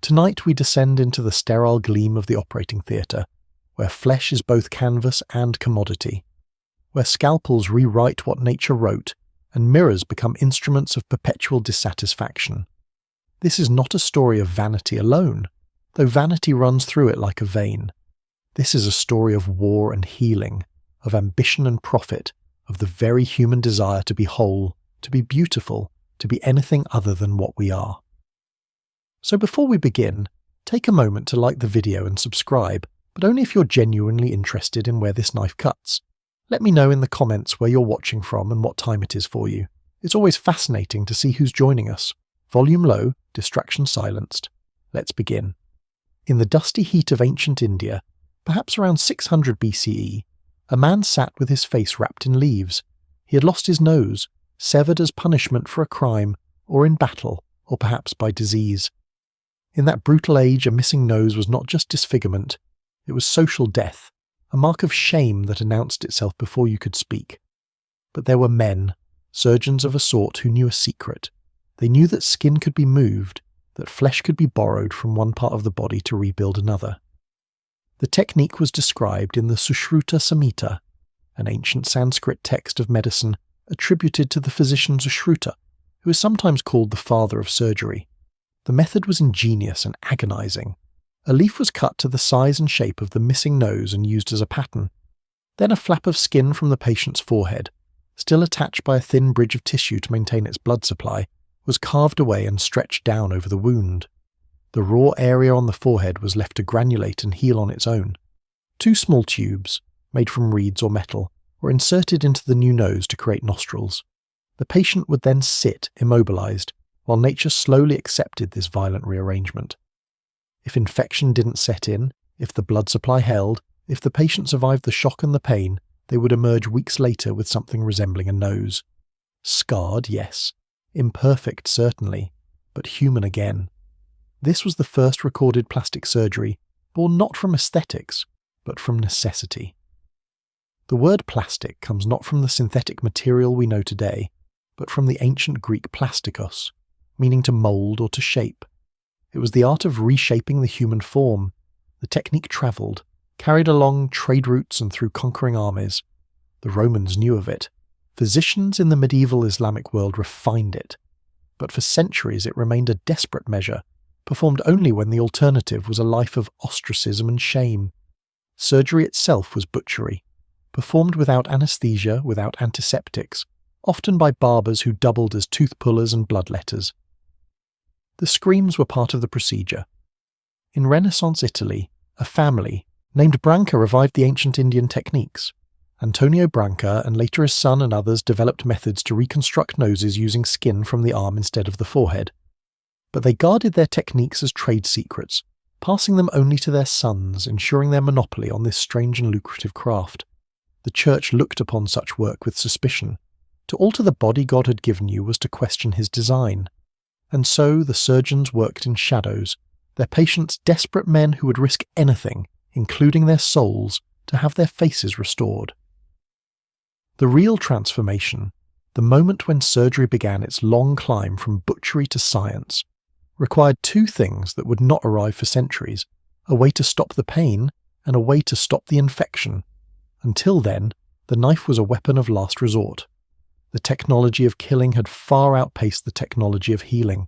Tonight we descend into the sterile gleam of the operating theatre, where flesh is both canvas and commodity, where scalpels rewrite what nature wrote, and mirrors become instruments of perpetual dissatisfaction. This is not a story of vanity alone, though vanity runs through it like a vein. This is a story of war and healing, of ambition and profit, of the very human desire to be whole, to be beautiful, to be anything other than what we are. So before we begin, take a moment to like the video and subscribe, but only if you're genuinely interested in where this knife cuts. Let me know in the comments where you're watching from and what time it is for you. It's always fascinating to see who's joining us. Volume low, distraction silenced. Let's begin. In the dusty heat of ancient India, perhaps around 600 BCE, a man sat with his face wrapped in leaves. He had lost his nose, severed as punishment for a crime, or in battle, or perhaps by disease. In that brutal age, a missing nose was not just disfigurement, it was social death, a mark of shame that announced itself before you could speak. But there were men, surgeons of a sort, who knew a secret. They knew that skin could be moved, that flesh could be borrowed from one part of the body to rebuild another. The technique was described in the Sushruta Samhita, an ancient Sanskrit text of medicine attributed to the physician Sushruta, who is sometimes called the father of surgery. The method was ingenious and agonizing. A leaf was cut to the size and shape of the missing nose and used as a pattern. Then a flap of skin from the patient's forehead, still attached by a thin bridge of tissue to maintain its blood supply, was carved away and stretched down over the wound. The raw area on the forehead was left to granulate and heal on its own. 2 small tubes, made from reeds or metal, were inserted into the new nose to create nostrils. The patient would then sit immobilized, while nature slowly accepted this violent rearrangement. If infection didn't set in, if the blood supply held, if the patient survived the shock and the pain, they would emerge weeks later with something resembling a nose. Scarred, yes. Imperfect, certainly, but human again. This was the first recorded plastic surgery, born not from aesthetics, but from necessity. The word plastic comes not from the synthetic material we know today, but from the ancient Greek plastikos, meaning to mould or to shape. It was the art of reshaping the human form. The technique travelled, carried along trade routes and through conquering armies. The Romans knew of it. Physicians in the medieval Islamic world refined it. But for centuries it remained a desperate measure, performed only when the alternative was a life of ostracism and shame. Surgery itself was butchery, performed without anaesthesia, without antiseptics, often by barbers who doubled as tooth pullers and bloodletters. The screams were part of the procedure. In Renaissance Italy, a family named Branca revived the ancient Indian techniques. Antonio Branca and later his son and others developed methods to reconstruct noses using skin from the arm instead of the forehead. But they guarded their techniques as trade secrets, passing them only to their sons, ensuring their monopoly on this strange and lucrative craft. The church looked upon such work with suspicion. To alter the body God had given you was to question his design. And so the surgeons worked in shadows, their patients desperate men who would risk anything, including their souls, to have their faces restored. The real transformation, the moment when surgery began its long climb from butchery to science, required 2 things that would not arrive for centuries: a way to stop the pain and a way to stop the infection. Until then, the knife was a weapon of last resort. The technology of killing had far outpaced the technology of healing.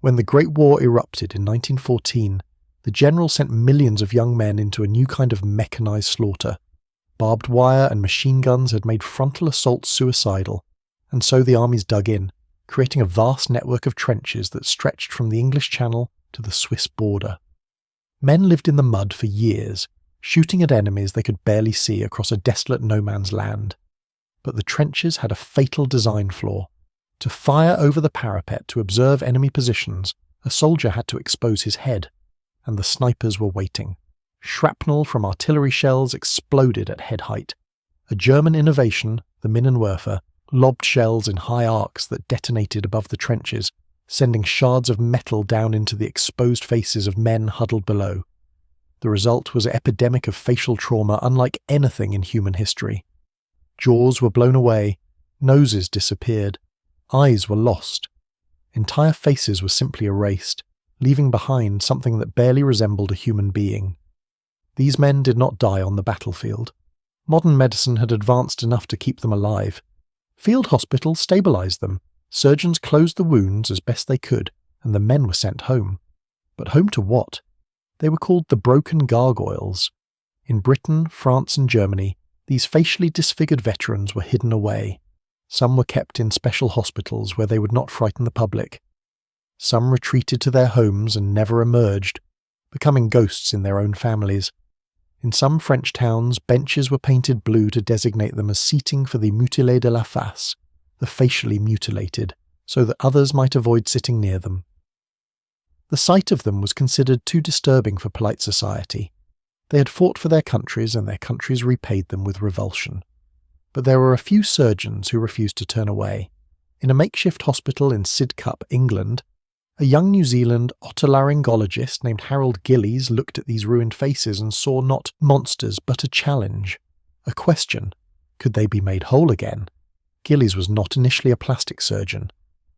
When the Great War erupted in 1914, the general sent millions of young men into a new kind of mechanized slaughter. Barbed wire and machine guns had made frontal assaults suicidal, and so the armies dug in, creating a vast network of trenches that stretched from the English Channel to the Swiss border. Men lived in the mud for years, shooting at enemies they could barely see across a desolate no-man's land. But the trenches had a fatal design flaw. To fire over the parapet to observe enemy positions, a soldier had to expose his head, and the snipers were waiting. Shrapnel from artillery shells exploded at head height. A German innovation, the Minenwerfer, lobbed shells in high arcs that detonated above the trenches, sending shards of metal down into the exposed faces of men huddled below. The result was an epidemic of facial trauma unlike anything in human history. Jaws were blown away, noses disappeared, eyes were lost. Entire faces were simply erased, leaving behind something that barely resembled a human being. These men did not die on the battlefield. Modern medicine had advanced enough to keep them alive. Field hospitals stabilized them, surgeons closed the wounds as best they could, and the men were sent home. But home to what? They were called the broken gargoyles. In Britain, France, and Germany, these facially disfigured veterans were hidden away. Some were kept in special hospitals where they would not frighten the public. Some retreated to their homes and never emerged, becoming ghosts in their own families. In some French towns, benches were painted blue to designate them as seating for the mutilés de la face, the facially mutilated, so that others might avoid sitting near them. The sight of them was considered too disturbing for polite society. They had fought for their countries, and their countries repaid them with revulsion. But there were a few surgeons who refused to turn away. In a makeshift hospital in Sidcup, England, a young New Zealand otolaryngologist named Harold Gillies looked at these ruined faces and saw not monsters but a challenge, a question. Could they be made whole again? Gillies was not initially a plastic surgeon.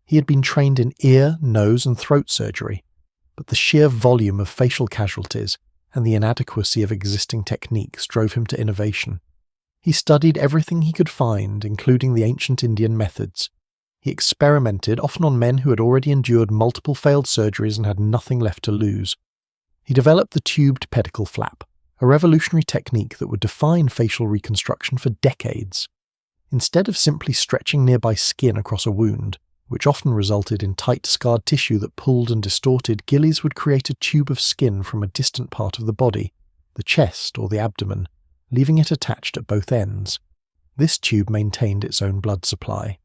He had been trained in ear, nose and throat surgery, but the sheer volume of facial casualties and the inadequacy of existing techniques drove him to innovation. He studied everything he could find, including the ancient Indian methods. He experimented, often on men who had already endured multiple failed surgeries and had nothing left to lose. He developed the tubed pedicle flap, a revolutionary technique that would define facial reconstruction for decades. Instead of simply stretching nearby skin across a wound, which often resulted in tight scarred tissue that pulled and distorted, Gillies would create a tube of skin from a distant part of the body, the chest or the abdomen, leaving it attached at both ends. This tube maintained its own blood supply.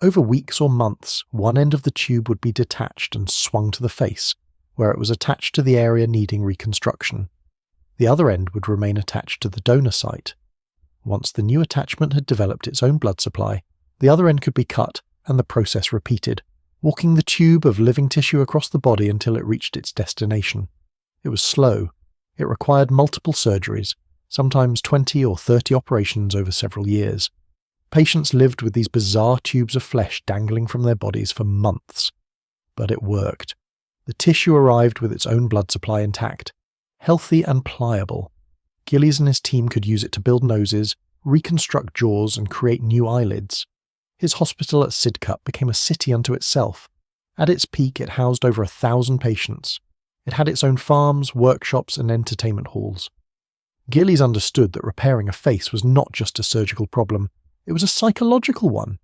Over weeks or months, one end of the tube would be detached and swung to the face, where it was attached to the area needing reconstruction. The other end would remain attached to the donor site. Once the new attachment had developed its own blood supply, the other end could be cut and the process repeated, walking the tube of living tissue across the body until it reached its destination. It was slow. It required multiple surgeries, sometimes 20 or 30 operations over several years. Patients lived with these bizarre tubes of flesh dangling from their bodies for months. But it worked. The tissue arrived with its own blood supply intact, healthy and pliable. Gillies and his team could use it to build noses, reconstruct jaws, and create new eyelids. His hospital at Sidcup became a city unto itself. At its peak, it housed over 1,000 patients. It had its own farms, workshops, and entertainment halls. Gillies understood that repairing a face was not just a surgical problem. It was a psychological one.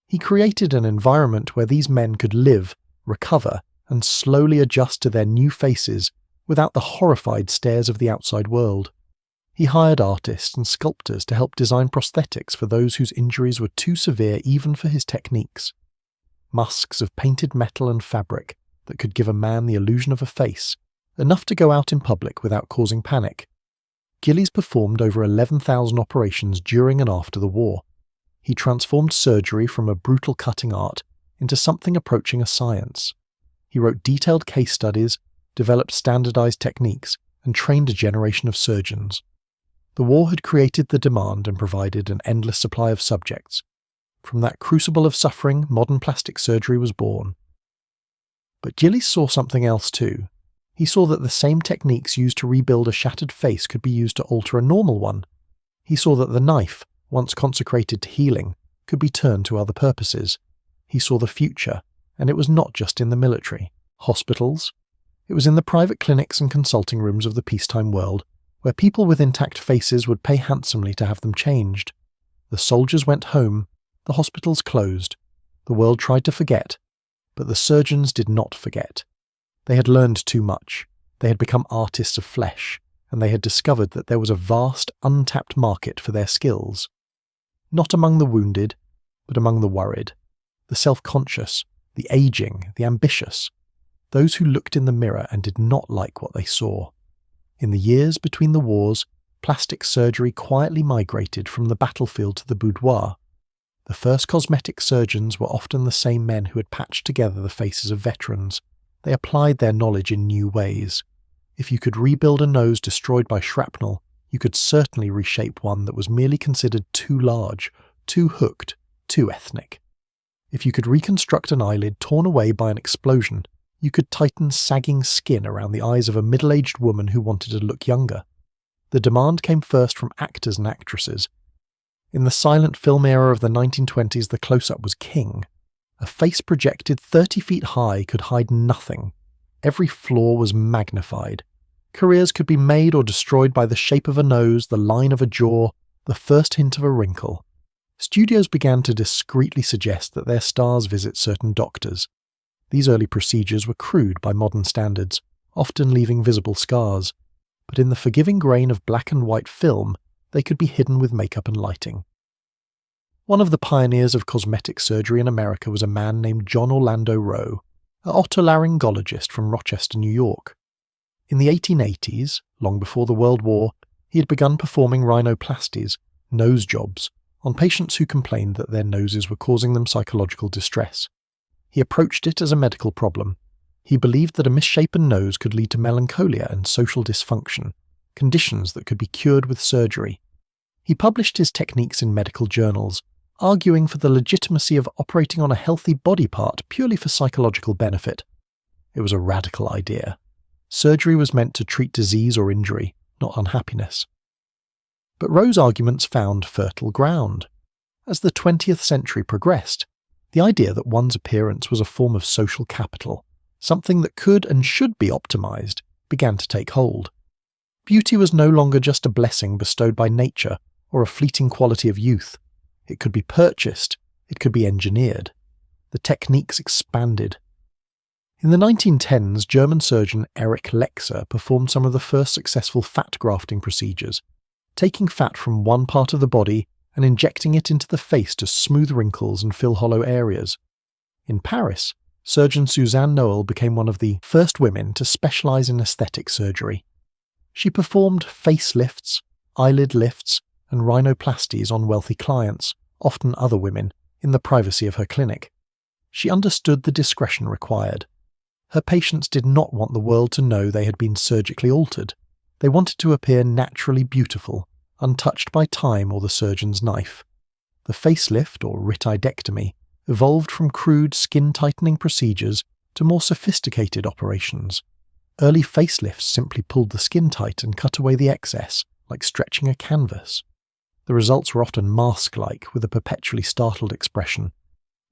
He created an environment where these men could live, recover, and slowly adjust to their new faces without the horrified stares of the outside world. He hired artists and sculptors to help design prosthetics for those whose injuries were too severe even for his techniques. Masks of painted metal and fabric that could give a man the illusion of a face, enough to go out in public without causing panic. Gillies performed over 11,000 operations during and after the war. He transformed surgery from a brutal cutting art into something approaching a science. He wrote detailed case studies, developed standardized techniques, and trained a generation of surgeons. The war had created the demand and provided an endless supply of subjects. From that crucible of suffering, modern plastic surgery was born. But Gillies saw something else too. He saw that the same techniques used to rebuild a shattered face could be used to alter a normal one. He saw that the knife, once consecrated to healing, could be turned to other purposes. He saw the future, and it was not just in the military, hospitals. It was in the private clinics and consulting rooms of the peacetime world, where people with intact faces would pay handsomely to have them changed. The soldiers went home, the hospitals closed. The world tried to forget, but the surgeons did not forget. They had learned too much. They had become artists of flesh, and they had discovered that there was a vast, untapped market for their skills. Not among the wounded, but among the worried, the self-conscious, the aging, the ambitious, those who looked in the mirror and did not like what they saw. In the years between the wars, plastic surgery quietly migrated from the battlefield to the boudoir. The first cosmetic surgeons were often the same men who had patched together the faces of veterans. They applied their knowledge in new ways. If you could rebuild a nose destroyed by shrapnel, you could certainly reshape one that was merely considered too large, too hooked, too ethnic. If you could reconstruct an eyelid torn away by an explosion, You could tighten sagging skin around the eyes of a middle-aged woman who wanted to look younger. The demand came first from actors and actresses. In the silent film era of the 1920s, the close-up was king. A face projected 30 feet high could hide nothing. Every flaw was magnified. Careers could be made or destroyed by the shape of a nose, the line of a jaw, the first hint of a wrinkle. Studios began to discreetly suggest that their stars visit certain doctors. These early procedures were crude by modern standards, often leaving visible scars. But in the forgiving grain of black and white film, they could be hidden with makeup and lighting. One of the pioneers of cosmetic surgery in America was a man named John Orlando Rowe, an otolaryngologist from Rochester, New York. In the 1880s, long before the World War, he had begun performing rhinoplasties, nose jobs, on patients who complained that their noses were causing them psychological distress. He approached it as a medical problem. He believed that a misshapen nose could lead to melancholia and social dysfunction, conditions that could be cured with surgery. He published his techniques in medical journals, arguing for the legitimacy of operating on a healthy body part purely for psychological benefit. It was a radical idea. Surgery was meant to treat disease or injury, not unhappiness. But Rowe's arguments found fertile ground. As the 20th century progressed, the idea that one's appearance was a form of social capital, something that could and should be optimized, began to take hold. Beauty was no longer just a blessing bestowed by nature or a fleeting quality of youth. It could be purchased, it could be engineered. The techniques expanded. In the 1910s, German surgeon Erich Lexer performed some of the first successful fat grafting procedures, taking fat from one part of the body and injecting it into the face to smooth wrinkles and fill hollow areas. In Paris, surgeon Suzanne Noel became one of the first women to specialize in aesthetic surgery. She performed facelifts, eyelid lifts, and rhinoplasties on wealthy clients, often other women, in the privacy of her clinic. She understood the discretion required. Her patients did not want the world to know they had been surgically altered. They wanted to appear naturally beautiful, untouched by time or the surgeon's knife. The facelift, or ritidectomy, evolved from crude skin-tightening procedures to more sophisticated operations. Early facelifts simply pulled the skin tight and cut away the excess, like stretching a canvas. The results were often mask-like, with a perpetually startled expression.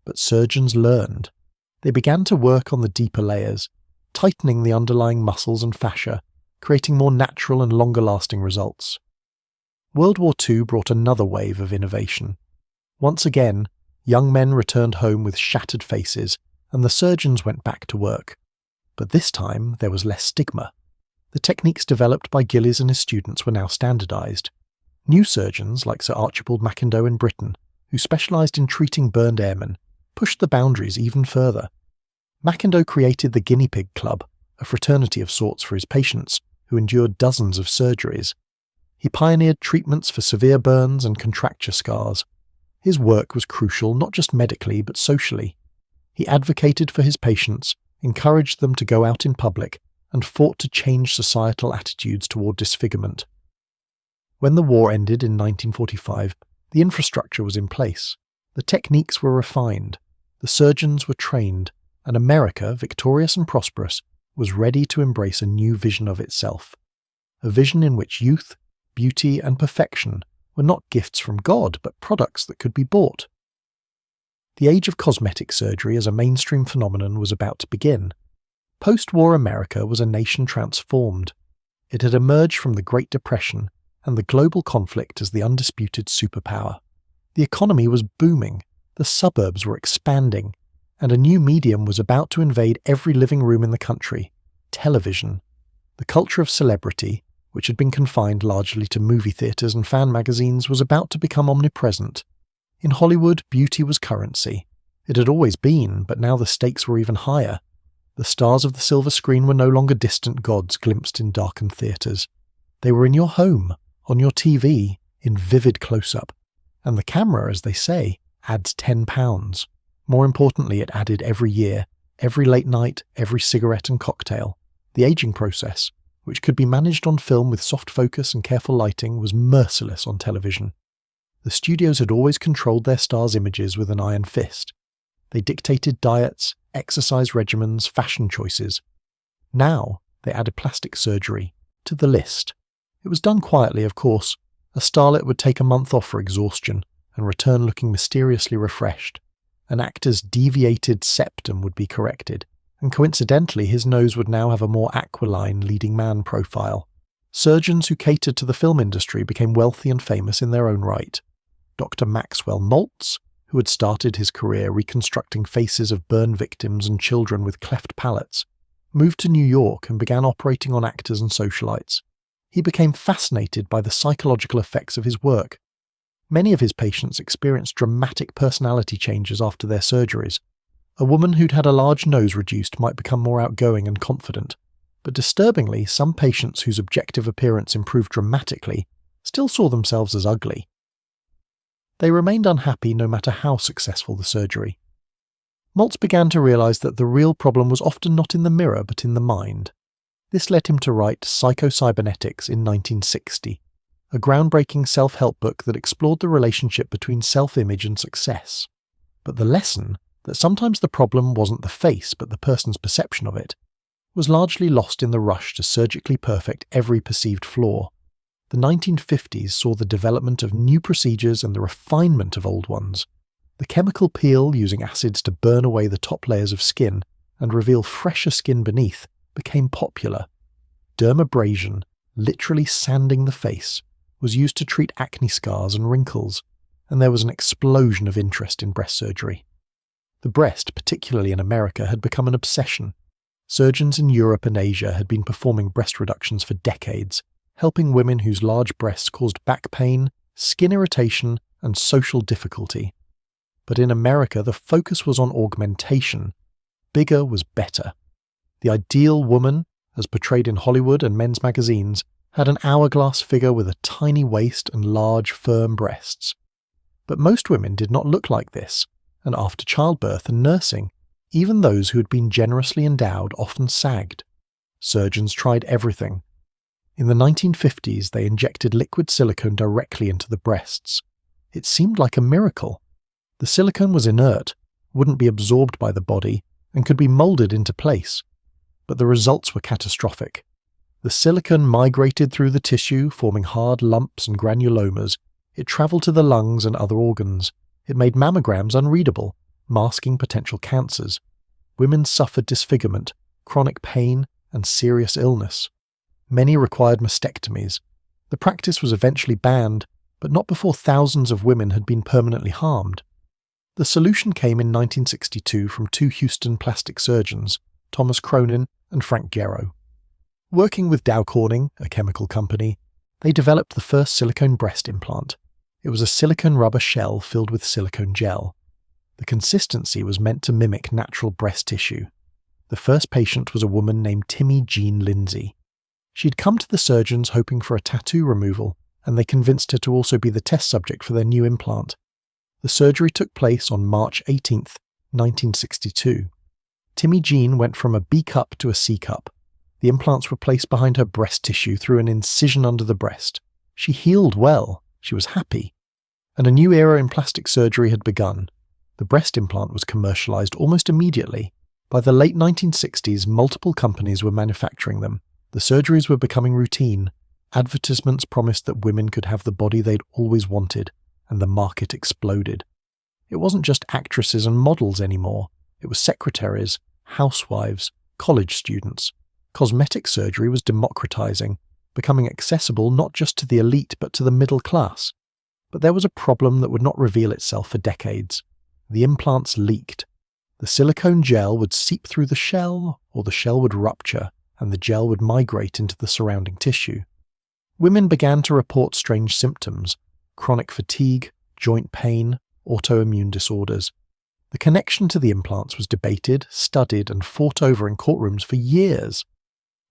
But surgeons learned. They began to work on the deeper layers, tightening the underlying muscles and fascia, creating more natural and longer-lasting results. World War II brought another wave of innovation. Once again, young men returned home with shattered faces, and the surgeons went back to work. But this time, there was less stigma. The techniques developed by Gillies and his students were now standardized. New surgeons, like Sir Archibald Macindoe in Britain, who specialized in treating burned airmen, pushed the boundaries even further. Macindoe created the Guinea Pig Club, a fraternity of sorts for his patients, who endured dozens of surgeries. He pioneered treatments for severe burns and contracture scars. His work was crucial not just medically but socially. He advocated for his patients, encouraged them to go out in public, and fought to change societal attitudes toward disfigurement. When the war ended in 1945, the infrastructure was in place. The techniques were refined. The surgeons were trained, and America, victorious and prosperous, was ready to embrace a new vision of itself. A vision in which youth, beauty, and perfection were not gifts from God, but products that could be bought. The age of cosmetic surgery as a mainstream phenomenon was about to begin. Post-war America was a nation transformed. It had emerged from the Great Depression and the global conflict as the undisputed superpower. The economy was booming, the suburbs were expanding, and a new medium was about to invade every living room in the country: television. The culture of celebrity, which had been confined largely to movie theatres and fan magazines, was about to become omnipresent. In Hollywood, beauty was currency. It had always been, but now the stakes were even higher. The stars of the silver screen were no longer distant gods glimpsed in darkened theatres. They were in your home, on your TV, in vivid close-up. And the camera, as they say, adds £10. More importantly, it added every year, every late night, every cigarette and cocktail. The aging process, which could be managed on film with soft focus and careful lighting, was merciless on television. The studios had always controlled their stars' images with an iron fist. They dictated diets, exercise regimens, fashion choices. Now, they added plastic surgery to the list. It was done quietly, of course. A starlet would take a month off for exhaustion and return looking mysteriously refreshed. An actor's deviated septum would be corrected, and coincidentally his nose would now have a more aquiline leading man profile. Surgeons who catered to the film industry became wealthy and famous in their own right. Dr. Maxwell Maltz, who had started his career reconstructing faces of burn victims and children with cleft palates, moved to New York and began operating on actors and socialites. He became fascinated by the psychological effects of his work. Many of his patients experienced dramatic personality changes after their surgeries. A woman who'd had a large nose reduced might become more outgoing and confident, but disturbingly, some patients whose objective appearance improved dramatically still saw themselves as ugly. They remained unhappy no matter how successful the surgery. Maltz began to realize that the real problem was often not in the mirror but in the mind. This led him to write Psycho-Cybernetics in 1960, a groundbreaking self-help book that explored the relationship between self-image and success. But the lesson, that sometimes the problem wasn't the face but the person's perception of it, was largely lost in the rush to surgically perfect every perceived flaw. The 1950s saw the development of new procedures and the refinement of old ones. The chemical peel using acids to burn away the top layers of skin and reveal fresher skin beneath became popular. Dermabrasion, literally sanding the face, was used to treat acne scars and wrinkles, and there was an explosion of interest in breast surgery. The breast, particularly in America, had become an obsession. Surgeons in Europe and Asia had been performing breast reductions for decades, helping women whose large breasts caused back pain, skin irritation, and social difficulty. But in America, the focus was on augmentation. Bigger was better. The ideal woman, as portrayed in Hollywood and men's magazines, had an hourglass figure with a tiny waist and large, firm breasts. But most women did not look like this, and after childbirth and nursing, even those who had been generously endowed often sagged. Surgeons tried everything. In the 1950s, they injected liquid silicone directly into the breasts. It seemed like a miracle. The silicone was inert, wouldn't be absorbed by the body, and could be molded into place. But the results were catastrophic. The silicone migrated through the tissue, forming hard lumps and granulomas. It traveled to the lungs and other organs. It made mammograms unreadable, masking potential cancers. Women suffered disfigurement, chronic pain, and serious illness. Many required mastectomies. The practice was eventually banned, but not before thousands of women had been permanently harmed. The solution came in 1962 from two Houston plastic surgeons, Thomas Cronin and Frank Gero. Working with Dow Corning, a chemical company, they developed the first silicone breast implant. It was a silicone rubber shell filled with silicone gel. The consistency was meant to mimic natural breast tissue. The first patient was a woman named Timmy Jean Lindsay. She'd come to the surgeons hoping for a tattoo removal, and they convinced her to also be the test subject for their new implant. The surgery took place on March 18, 1962. Timmy Jean went from a B cup to a C cup. The implants were placed behind her breast tissue through an incision under the breast. She healed well. She was happy. And a new era in plastic surgery had begun. The breast implant was commercialized almost immediately. By the late 1960s, multiple companies were manufacturing them. The surgeries were becoming routine. Advertisements promised that women could have the body they'd always wanted, and the market exploded. It wasn't just actresses and models anymore. It was secretaries, housewives, college students. Cosmetic surgery was democratizing, becoming accessible not just to the elite but to the middle class. But there was a problem that would not reveal itself for decades. The implants leaked. The silicone gel would seep through the shell, or the shell would rupture, and the gel would migrate into the surrounding tissue. Women began to report strange symptoms: chronic fatigue, joint pain, autoimmune disorders. The connection to the implants was debated, studied, and fought over in courtrooms for years.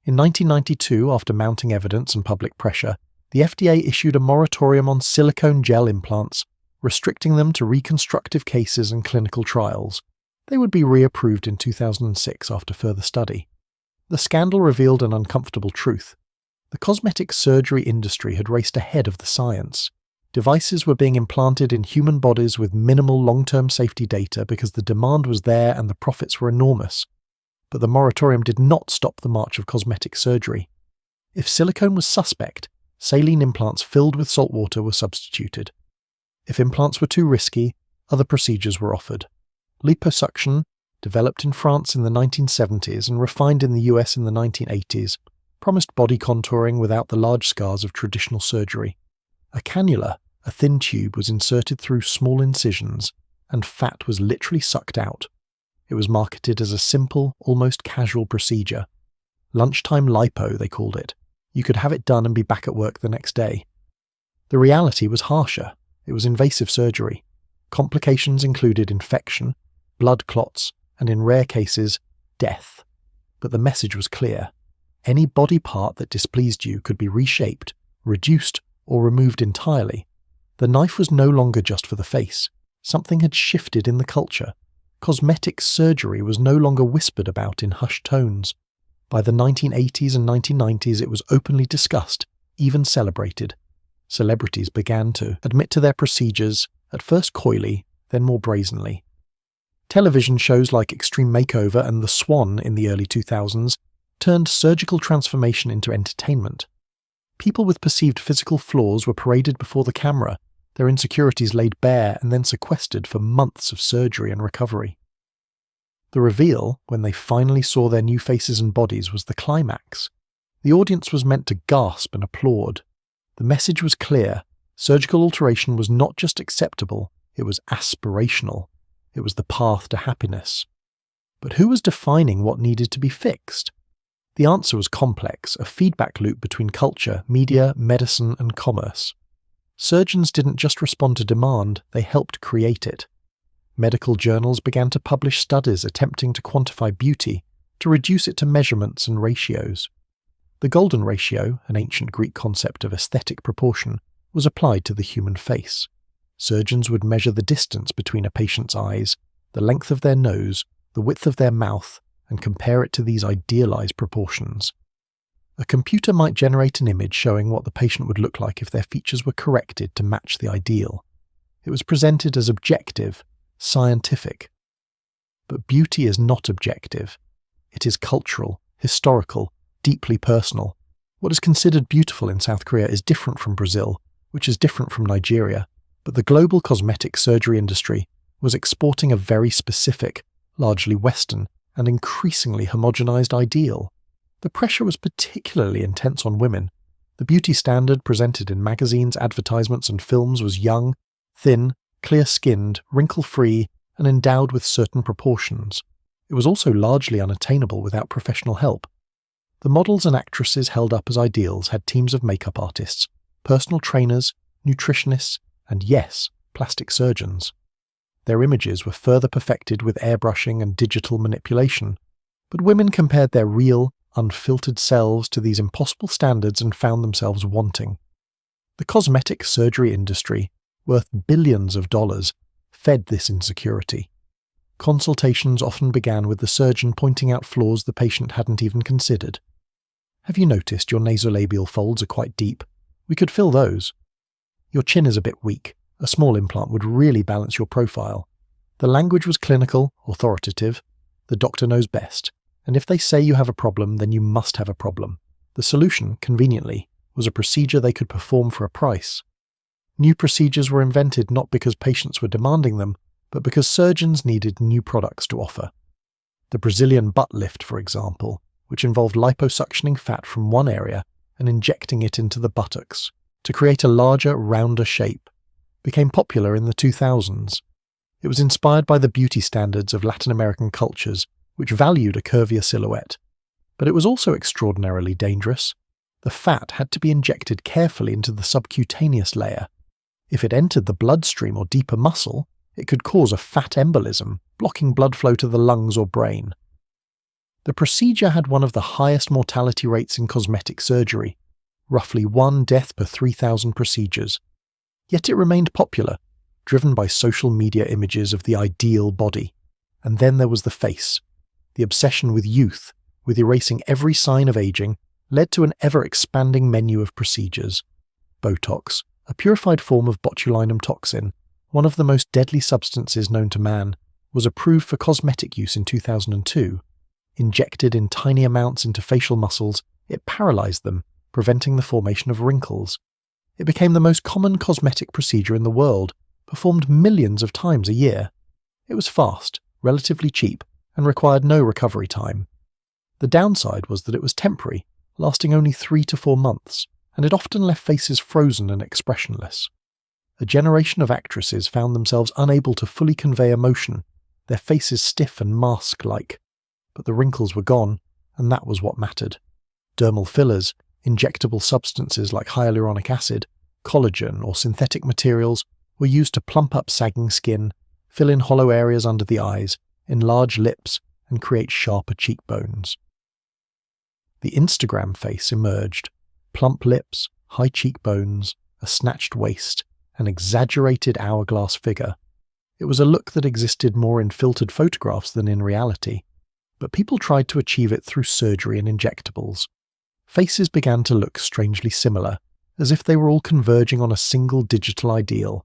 In 1992, after mounting evidence and public pressure, the FDA issued a moratorium on silicone gel implants, restricting them to reconstructive cases and clinical trials. They would be reapproved in 2006 after further study. The scandal revealed an uncomfortable truth. The cosmetic surgery industry had raced ahead of the science. Devices were being implanted in human bodies with minimal long-term safety data because the demand was there and the profits were enormous. But the moratorium did not stop the march of cosmetic surgery. If silicone was suspect, saline implants filled with salt water were substituted. If implants were too risky, other procedures were offered. Liposuction, developed in France in the 1970s and refined in the US in the 1980s, promised body contouring without the large scars of traditional surgery. A cannula, a thin tube, was inserted through small incisions, and fat was literally sucked out. It was marketed as a simple, almost casual procedure. Lunchtime lipo, they called it. You could have it done and be back at work the next day. The reality was harsher. It was invasive surgery. Complications included infection, blood clots, and in rare cases, death. But the message was clear. Any body part that displeased you could be reshaped, reduced, or removed entirely. The knife was no longer just for the face. Something had shifted in the culture. Cosmetic surgery was no longer whispered about in hushed tones. By the 1980s and 1990s, it was openly discussed, even celebrated. Celebrities began to admit to their procedures, at first coyly, then more brazenly. Television shows like Extreme Makeover and The Swan in the early 2000s turned surgical transformation into entertainment. People with perceived physical flaws were paraded before the camera, their insecurities laid bare and then sequestered for months of surgery and recovery. The reveal, when they finally saw their new faces and bodies, was the climax. The audience was meant to gasp and applaud. The message was clear. Surgical alteration was not just acceptable, it was aspirational. It was the path to happiness. But who was defining what needed to be fixed? The answer was complex, a feedback loop between culture, media, medicine, and commerce. Surgeons didn't just respond to demand, they helped create it. Medical journals began to publish studies attempting to quantify beauty, to reduce it to measurements and ratios. The golden ratio, an ancient Greek concept of aesthetic proportion, was applied to the human face. Surgeons would measure the distance between a patient's eyes, the length of their nose, the width of their mouth, and compare it to these idealized proportions. A computer might generate an image showing what the patient would look like if their features were corrected to match the ideal. It was presented as objective, scientific. But beauty is not objective. It is cultural, historical, deeply personal. What is considered beautiful in South Korea is different from Brazil, which is different from Nigeria, but the global cosmetic surgery industry was exporting a very specific, largely Western, and increasingly homogenized ideal. The pressure was particularly intense on women. The beauty standard presented in magazines, advertisements, and films was young, thin, clear-skinned, wrinkle-free, and endowed with certain proportions. It was also largely unattainable without professional help. The models and actresses held up as ideals had teams of makeup artists, personal trainers, nutritionists, and yes, plastic surgeons. Their images were further perfected with airbrushing and digital manipulation, but women compared their real, unfiltered selves to these impossible standards and found themselves wanting. The cosmetic surgery industry, worth billions of dollars, fed this insecurity. Consultations often began with the surgeon pointing out flaws the patient hadn't even considered. Have you noticed your nasolabial folds are quite deep? We could fill those. Your chin is a bit weak. A small implant would really balance your profile. The language was clinical, authoritative. The doctor knows best. And if they say you have a problem, then you must have a problem. The solution, conveniently, was a procedure they could perform for a price. New procedures were invented not because patients were demanding them, but because surgeons needed new products to offer. The Brazilian butt lift, for example, which involved liposuctioning fat from one area and injecting it into the buttocks to create a larger, rounder shape, became popular in the 2000s. It was inspired by the beauty standards of Latin American cultures, which valued a curvier silhouette. But it was also extraordinarily dangerous. The fat had to be injected carefully into the subcutaneous layer. If it entered the bloodstream or deeper muscle, it could cause a fat embolism, blocking blood flow to the lungs or brain. The procedure had one of the highest mortality rates in cosmetic surgery, roughly 1 death per 3,000 procedures. Yet it remained popular, driven by social media images of the ideal body. And then there was the face. The obsession with youth, with erasing every sign of aging, led to an ever-expanding menu of procedures. Botox, A purified form of botulinum toxin, one of the most deadly substances known to man, was approved for cosmetic use in 2002. Injected in tiny amounts into facial muscles, it paralyzed them, preventing the formation of wrinkles. It became the most common cosmetic procedure in the world, performed millions of times a year. It was fast, relatively cheap, and required no recovery time. The downside was that it was temporary, lasting only 3 to 4 months, and it often left faces frozen and expressionless. A generation of actresses found themselves unable to fully convey emotion, their faces stiff and mask-like. But the wrinkles were gone, and that was what mattered. Dermal fillers, injectable substances like hyaluronic acid, collagen, or synthetic materials were used to plump up sagging skin, fill in hollow areas under the eyes, enlarge lips, and create sharper cheekbones. The Instagram face emerged: plump lips, high cheekbones, a snatched waist, an exaggerated hourglass figure. It was a look that existed more in filtered photographs than in reality, but people tried to achieve it through surgery and injectables. Faces began to look strangely similar, as if they were all converging on a single digital ideal.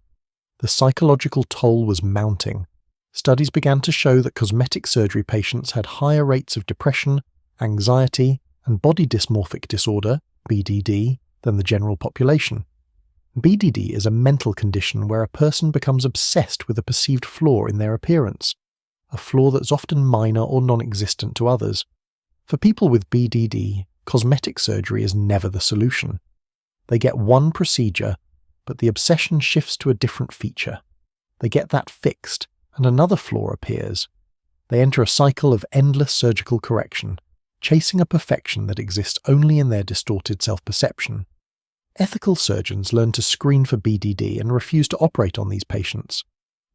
The psychological toll was mounting. Studies began to show that cosmetic surgery patients had higher rates of depression, anxiety, and body dysmorphic disorder, BDD, than the general population. BDD is a mental condition where a person becomes obsessed with a perceived flaw in their appearance, a flaw that's often minor or non-existent to others. For people with BDD, cosmetic surgery is never the solution. They get one procedure, but the obsession shifts to a different feature. They get that fixed, and another flaw appears. They enter a cycle of endless surgical correction, chasing a perfection that exists only in their distorted self-perception. Ethical surgeons learn to screen for BDD and refuse to operate on these patients.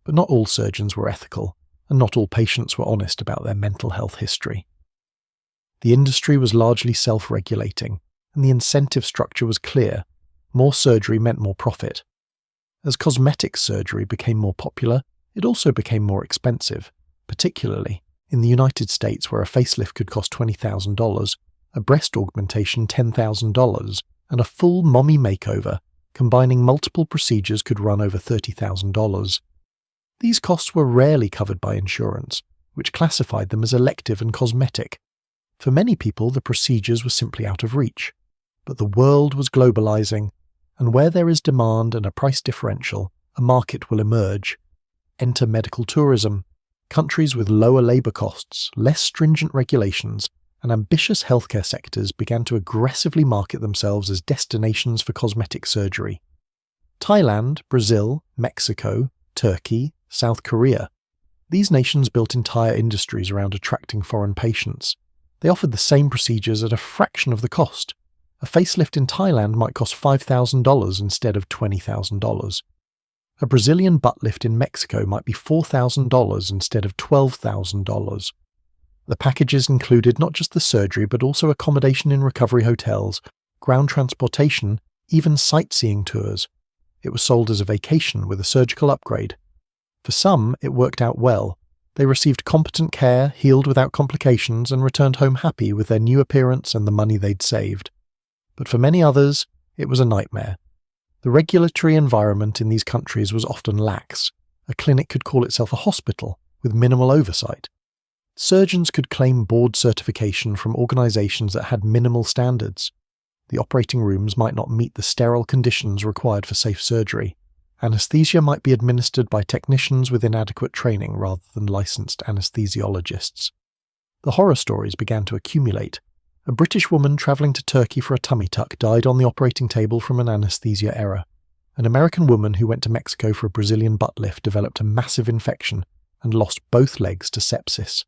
But not all surgeons were ethical, and not all patients were honest about their mental health history. The industry was largely self-regulating, and the incentive structure was clear. More surgery meant more profit. As cosmetic surgery became more popular, it also became more expensive, particularly in the United States, where a facelift could cost $20,000, a breast augmentation $10,000, and a full mommy makeover, combining multiple procedures, could run over $30,000. These costs were rarely covered by insurance, which classified them as elective and cosmetic. For many people, the procedures were simply out of reach. But the world was globalizing, and where there is demand and a price differential, a market will emerge. Enter medical tourism. Countries with lower labor costs, less stringent regulations, and ambitious healthcare sectors began to aggressively market themselves as destinations for cosmetic surgery. Thailand, Brazil, Mexico, Turkey, South Korea. These nations built entire industries around attracting foreign patients. They offered the same procedures at a fraction of the cost. A facelift in Thailand might cost $5,000 instead of $20,000. A Brazilian butt lift in Mexico might be $4,000 instead of $12,000. The packages included not just the surgery but also accommodation in recovery hotels, ground transportation, even sightseeing tours. It was sold as a vacation with a surgical upgrade. For some, it worked out well. They received competent care, healed without complications, and returned home happy with their new appearance and the money they'd saved. But for many others, it was a nightmare. The regulatory environment in these countries was often lax. A clinic could call itself a hospital, with minimal oversight. Surgeons could claim board certification from organizations that had minimal standards. The operating rooms might not meet the sterile conditions required for safe surgery. Anesthesia might be administered by technicians with inadequate training rather than licensed anesthesiologists. The horror stories began to accumulate. A British woman travelling to Turkey for a tummy tuck died on the operating table from an anesthesia error. An American woman who went to Mexico for a Brazilian butt lift developed a massive infection and lost both legs to sepsis.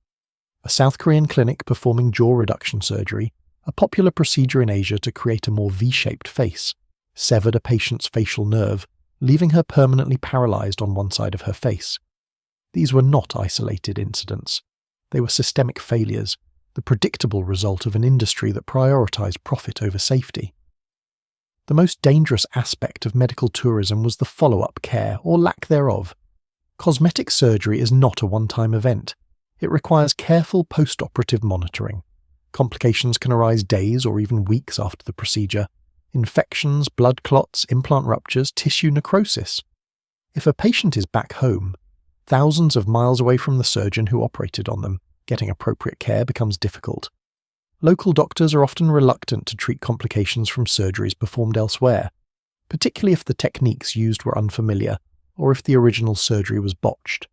A South Korean clinic performing jaw reduction surgery, a popular procedure in Asia to create a more V-shaped face, severed a patient's facial nerve, leaving her permanently paralyzed on one side of her face. These were not isolated incidents. They were systemic failures, the predictable result of an industry that prioritized profit over safety. The most dangerous aspect of medical tourism was the follow-up care, or lack thereof. Cosmetic surgery is not a one-time event. It requires careful post-operative monitoring. Complications can arise days or even weeks after the procedure. infections, blood clots, implant ruptures, tissue necrosis. If a patient is back home, thousands of miles away from the surgeon who operated on them, getting appropriate care becomes difficult. Local doctors are often reluctant to treat complications from surgeries performed elsewhere, particularly if the techniques used were unfamiliar or if the original surgery was botched.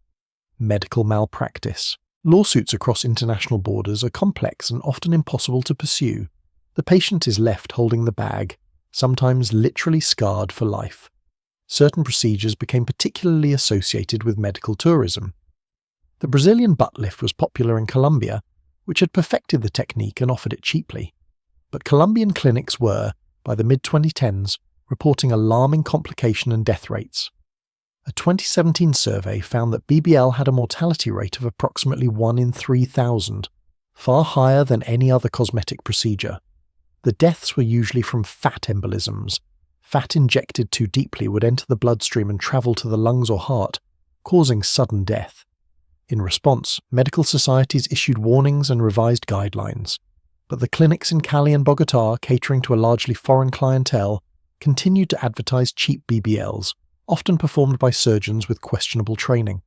Medical malpractice. Lawsuits across international borders are complex and often impossible to pursue. The patient is left holding the bag, sometimes literally scarred for life. Certain procedures became particularly associated with medical tourism. The Brazilian butt lift was popular in Colombia, which had perfected the technique and offered it cheaply. But Colombian clinics were, by the mid-2010s, reporting alarming complication and death rates. A 2017 survey found that BBL had a mortality rate of approximately 1 in 3,000, far higher than any other cosmetic procedure. The deaths were usually from fat embolisms. Fat injected too deeply would enter the bloodstream and travel to the lungs or heart, causing sudden death. In response, medical societies issued warnings and revised guidelines, but the clinics in Cali and Bogotá, catering to a largely foreign clientele, continued to advertise cheap BBLs, often performed by surgeons with questionable training.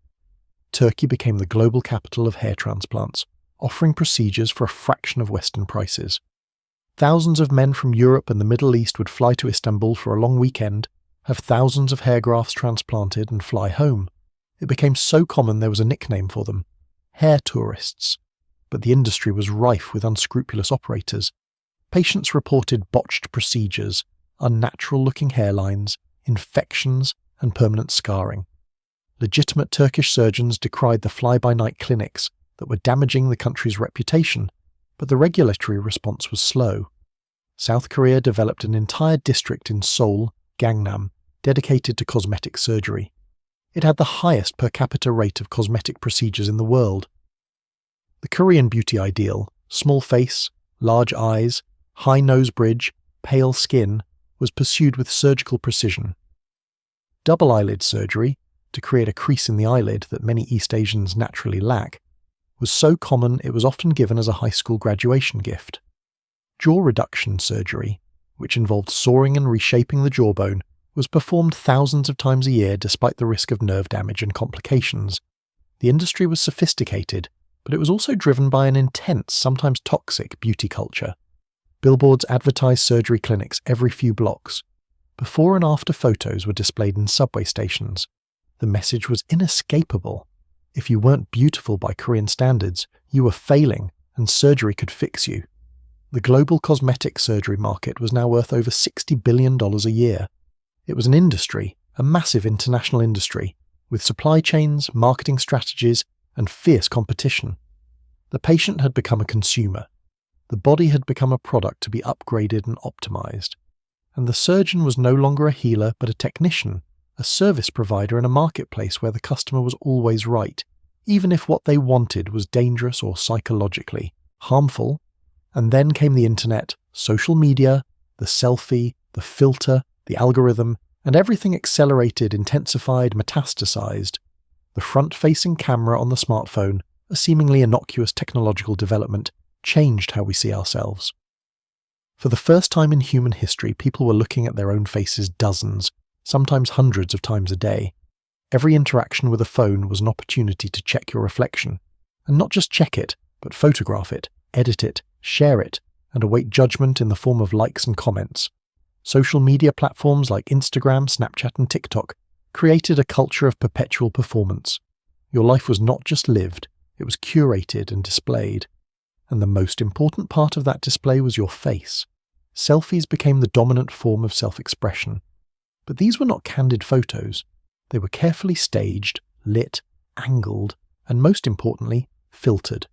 Turkey became the global capital of hair transplants, offering procedures for a fraction of Western prices. Thousands of men from Europe and the Middle East would fly to Istanbul for a long weekend, have thousands of hair grafts transplanted and fly home. It became so common there was a nickname for them, hair tourists. But the industry was rife with unscrupulous operators. Patients reported botched procedures, unnatural-looking hairlines, infections, and permanent scarring. Legitimate Turkish surgeons decried the fly-by-night clinics that were damaging the country's reputation, but the regulatory response was slow. South Korea developed an entire district in Seoul, Gangnam, dedicated to cosmetic surgery. It had the highest per capita rate of cosmetic procedures in the world. The Korean beauty ideal, small face, large eyes, high nose bridge, pale skin, was pursued with surgical precision. Double eyelid surgery, to create a crease in the eyelid that many East Asians naturally lack, was so common it was often given as a high school graduation gift. Jaw reduction surgery, which involved sawing and reshaping the jawbone, was performed thousands of times a year despite the risk of nerve damage and complications. The industry was sophisticated, but it was also driven by an intense, sometimes toxic, beauty culture. Billboards advertised surgery clinics every few blocks. Before and after photos were displayed in subway stations. The message was inescapable. If you weren't beautiful by Korean standards, you were failing, and surgery could fix you. The global cosmetic surgery market was now worth over $60 billion a year. It was an industry, a massive international industry, with supply chains, marketing strategies, and fierce competition. The patient had become a consumer. The body had become a product to be upgraded and optimized. And the surgeon was no longer a healer but a technician, a service provider in a marketplace where the customer was always right, even if what they wanted was dangerous or psychologically harmful. And then came the internet, social media, the selfie, the filter, the algorithm, and everything accelerated, intensified, metastasized. The front-facing camera on the smartphone, a seemingly innocuous technological development, changed how we see ourselves. For the first time in human history, people were looking at their own faces dozens, sometimes hundreds of times a day. Every interaction with a phone was an opportunity to check your reflection. And not just check it, but photograph it, edit it, share it, and await judgment in the form of likes and comments. Social media platforms like Instagram, Snapchat, and TikTok created a culture of perpetual performance. Your life was not just lived, it was curated and displayed. And the most important part of that display was your face. Selfies became the dominant form of self-expression. But these were not candid photos. They were carefully staged, lit, angled, and most importantly, filtered.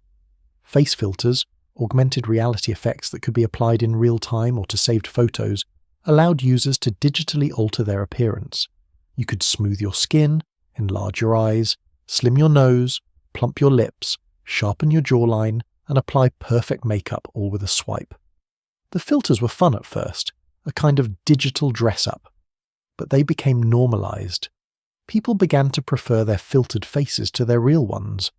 Face filters, augmented reality effects that could be applied in real time or to saved photos, allowed users to digitally alter their appearance. You could smooth your skin, enlarge your eyes, slim your nose, plump your lips, sharpen your jawline, and apply perfect makeup all with a swipe. The filters were fun at first, a kind of digital dress-up. But they became normalized. People began to prefer their filtered faces to their real ones.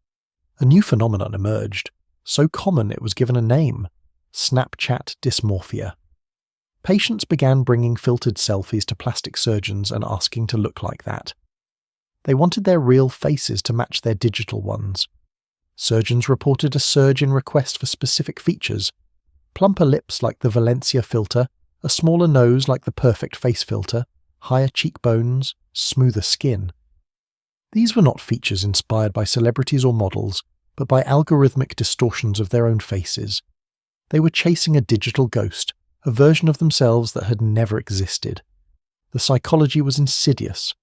A new phenomenon emerged, so common it was given a name: Snapchat dysmorphia. Patients began bringing filtered selfies to plastic surgeons and asking to look like that. They wanted their real faces to match their digital ones. Surgeons reported a surge in requests for specific features: plumper lips like the Valencia filter, a smaller nose like the Perfect Face filter, higher cheekbones, smoother skin. These were not features inspired by celebrities or models, but by algorithmic distortions of their own faces. They were chasing a digital ghost, a version of themselves that had never existed. The psychology was insidious.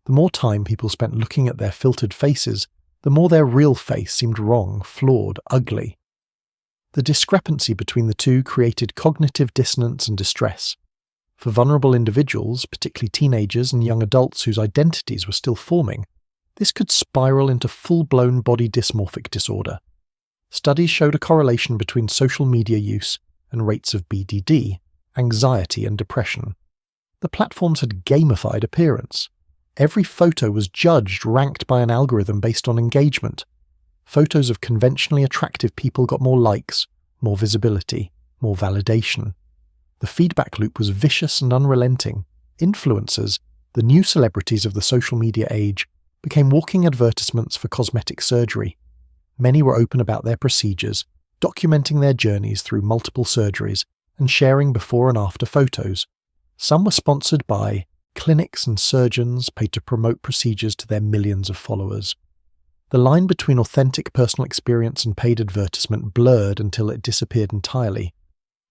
The more time people spent looking at their filtered faces, the more their real face seemed wrong, flawed, ugly. The discrepancy between the two created cognitive dissonance and distress. For vulnerable individuals, particularly teenagers and young adults whose identities were still forming, this could spiral into full-blown body dysmorphic disorder. Studies showed a correlation between social media use and rates of BDD, anxiety and depression. The platforms had gamified appearance. Every photo was judged, ranked by an algorithm based on engagement. Photos of conventionally attractive people got more likes, more visibility, more validation. The feedback loop was vicious and unrelenting. Influencers, the new celebrities of the social media age, became walking advertisements for cosmetic surgery. Many were open about their procedures, documenting their journeys through multiple surgeries and sharing before and after photos. Some were sponsored by clinics and surgeons paid to promote procedures to their millions of followers. The line between authentic personal experience and paid advertisement blurred until it disappeared entirely.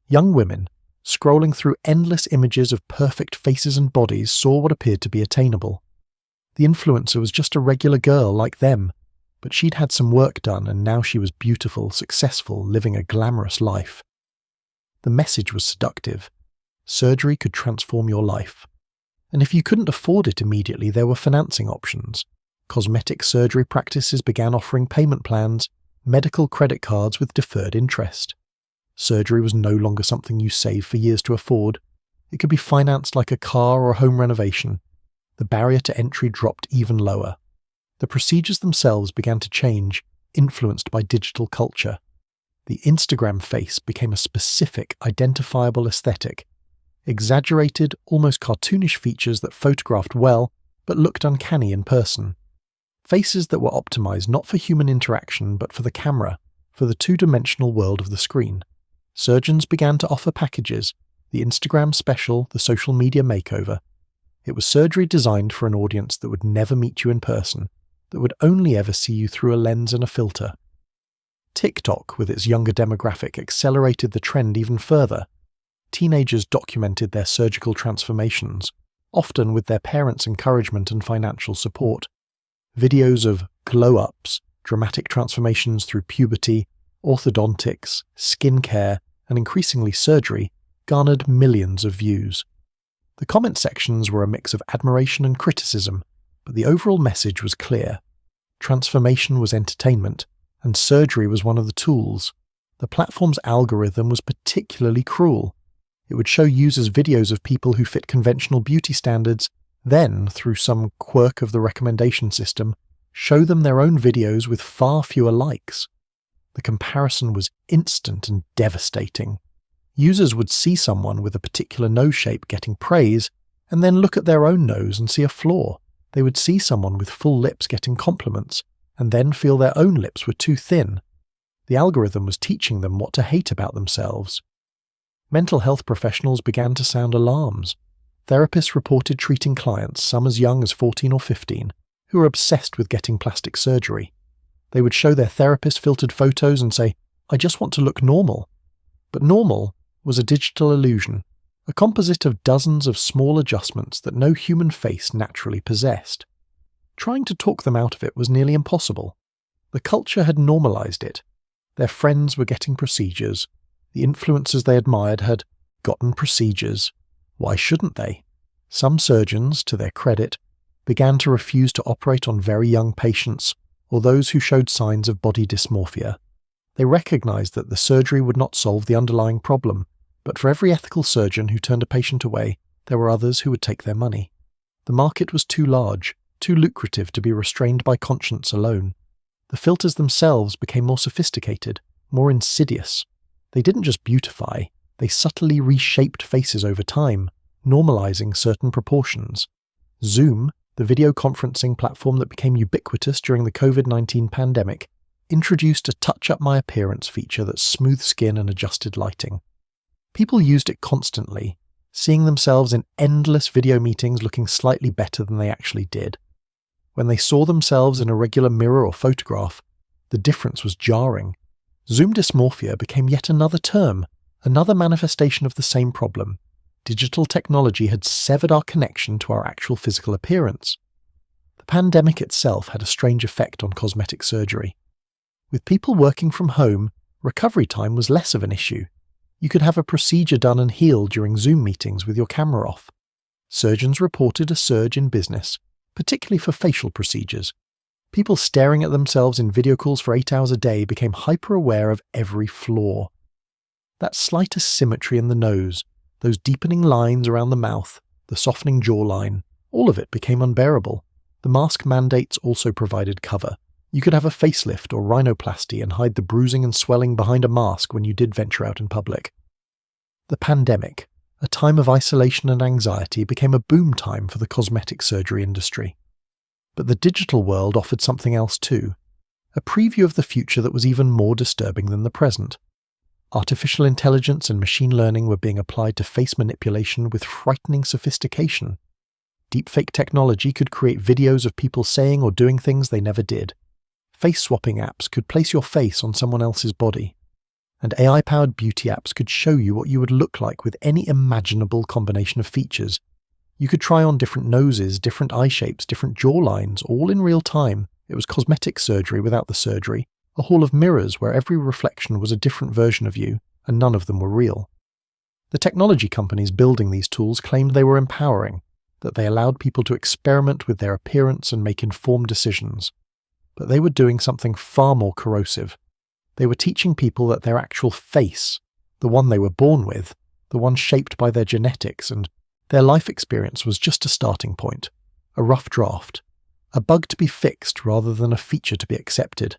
Young women, scrolling through endless images of perfect faces and bodies, saw what appeared to be attainable. The influencer was just a regular girl like them, but she'd had some work done and now she was beautiful, successful, living a glamorous life. The message was seductive. Surgery could transform your life. And if you couldn't afford it immediately, there were financing options. Cosmetic surgery practices began offering payment plans, medical credit cards with deferred interest. Surgery was no longer something you save for years to afford. It could be financed like a car or a home renovation. The barrier to entry dropped even lower. The procedures themselves began to change, influenced by digital culture. The Instagram face became a specific, identifiable aesthetic. Exaggerated, almost cartoonish features that photographed well, but looked uncanny in person. Faces that were optimized not for human interaction, but for the camera, for the two-dimensional world of the screen. Surgeons began to offer packages, the Instagram special, the social media makeover. It was surgery designed for an audience that would never meet you in person, that would only ever see you through a lens and a filter. TikTok, with its younger demographic, accelerated the trend even further. Teenagers documented their surgical transformations, often with their parents' encouragement and financial support. Videos of glow-ups, dramatic transformations through puberty, orthodontics, skincare, and increasingly surgery, garnered millions of views. The comment sections were a mix of admiration and criticism, but the overall message was clear. Transformation was entertainment, and surgery was one of the tools. The platform's algorithm was particularly cruel. It would show users videos of people who fit conventional beauty standards, then, through some quirk of the recommendation system, show them their own videos with far fewer likes. The comparison was instant and devastating. Users would see someone with a particular nose shape getting praise, and then look at their own nose and see a flaw. They would see someone with full lips getting compliments, and then feel their own lips were too thin. The algorithm was teaching them what to hate about themselves. Mental health professionals began to sound alarms. Therapists reported treating clients, some as young as 14 or 15, who were obsessed with getting plastic surgery. They would show their therapist filtered photos and say, "I just want to look normal." But normal was a digital illusion, a composite of dozens of small adjustments that no human face naturally possessed. Trying to talk them out of it was nearly impossible. The culture had normalized it. Their friends were getting procedures. The influencers they admired had gotten procedures. Why shouldn't they? Some surgeons, to their credit, began to refuse to operate on very young patients or those who showed signs of body dysmorphia. They recognized that the surgery would not solve the underlying problem, but for every ethical surgeon who turned a patient away, there were others who would take their money. The market was too large, too lucrative to be restrained by conscience alone. The filters themselves became more sophisticated, more insidious. They didn't just beautify, They subtly reshaped faces over time, normalizing certain proportions. Zoom, the video conferencing platform that became ubiquitous during the COVID-19 pandemic, introduced a touch-up my appearance feature that smoothed skin and adjusted lighting. People used it constantly, seeing themselves in endless video meetings looking slightly better than they actually did. When they saw themselves in a regular mirror or photograph, the difference was jarring. Zoom dysmorphia became yet another term, another manifestation of the same problem. Digital technology had severed our connection to our actual physical appearance. The pandemic itself had a strange effect on cosmetic surgery. With people working from home, recovery time was less of an issue. You could have a procedure done and heal during Zoom meetings with your camera off. Surgeons reported a surge in business, particularly for facial procedures. People staring at themselves in video calls for 8 hours a day became hyper-aware of every flaw. That slight asymmetry in the nose, those deepening lines around the mouth, the softening jawline, all of it became unbearable. The mask mandates also provided cover. You could have a facelift or rhinoplasty and hide the bruising and swelling behind a mask when you did venture out in public. The pandemic, a time of isolation and anxiety, became a boom time for the cosmetic surgery industry. But the digital world offered something else too, a preview of the future that was even more disturbing than the present. Artificial intelligence and machine learning were being applied to face manipulation with frightening sophistication. Deepfake technology could create videos of people saying or doing things they never did. Face-swapping apps could place your face on someone else's body. And AI-powered beauty apps could show you what you would look like with any imaginable combination of features. You could try on different noses, different eye shapes, different jawlines, all in real time. It was cosmetic surgery without the surgery, a hall of mirrors where every reflection was a different version of you, and none of them were real. The technology companies building these tools claimed they were empowering, that they allowed people to experiment with their appearance and make informed decisions. But they were doing something far more corrosive. They were teaching people that their actual face, the one they were born with, the one shaped by their genetics and their life experience, was just a starting point, a rough draft, a bug to be fixed rather than a feature to be accepted.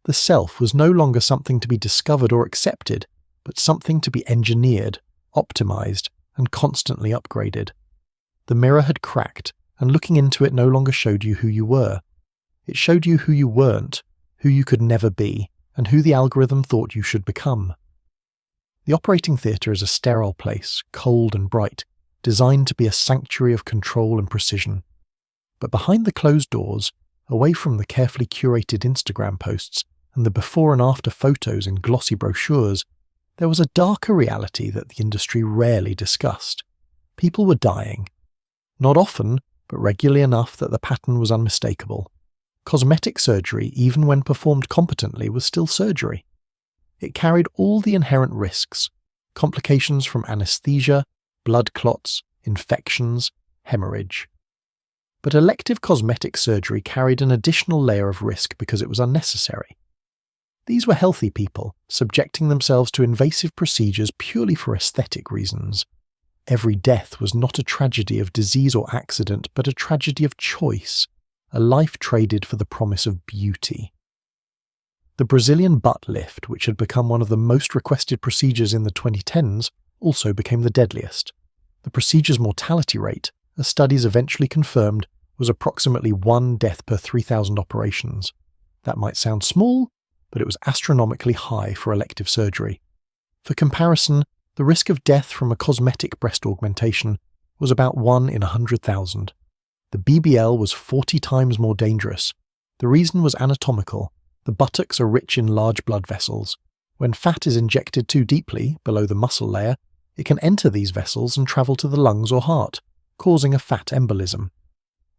The self was no longer something to be discovered or accepted, but something to be engineered, optimized, and constantly upgraded. The mirror had cracked, and looking into it no longer showed you who you were. It showed you who you weren't, who you could never be, and who the algorithm thought you should become. The operating theatre is a sterile place, cold and bright, designed to be a sanctuary of control and precision. But behind the closed doors, away from the carefully curated Instagram posts and the before and after photos in glossy brochures, there was a darker reality that the industry rarely discussed. People were dying. Not often, but regularly enough that the pattern was unmistakable. Cosmetic surgery, even when performed competently, was still surgery. It carried all the inherent risks, complications from anesthesia, blood clots, infections, hemorrhage. But elective cosmetic surgery carried an additional layer of risk because it was unnecessary. These were healthy people, subjecting themselves to invasive procedures purely for aesthetic reasons. Every death was not a tragedy of disease or accident, but a tragedy of choice, a life traded for the promise of beauty. The Brazilian butt lift, which had become one of the most requested procedures in the 2010s, also became the deadliest. The procedure's mortality rate, as studies eventually confirmed, was approximately 1 death per 3,000 operations. That might sound small, but it was astronomically high for elective surgery. For comparison, the risk of death from a cosmetic breast augmentation was about 1 in 100,000. The BBL was 40 times more dangerous. The reason was anatomical. The buttocks are rich in large blood vessels. When fat is injected too deeply, below the muscle layer, it can enter these vessels and travel to the lungs or heart, causing a fat embolism.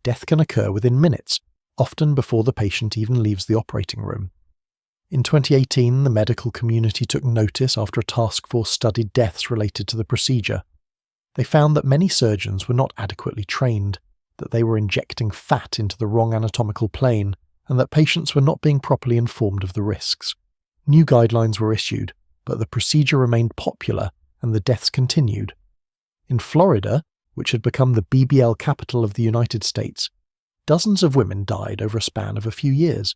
Death can occur within minutes, often before the patient even leaves the operating room. In 2018, the medical community took notice after a task force studied deaths related to the procedure. They found that many surgeons were not adequately trained, that they were injecting fat into the wrong anatomical plane, and that patients were not being properly informed of the risks. New guidelines were issued, but the procedure remained popular and the deaths continued. In Florida, which had become the BBL capital of the United States, dozens of women died over a span of a few years.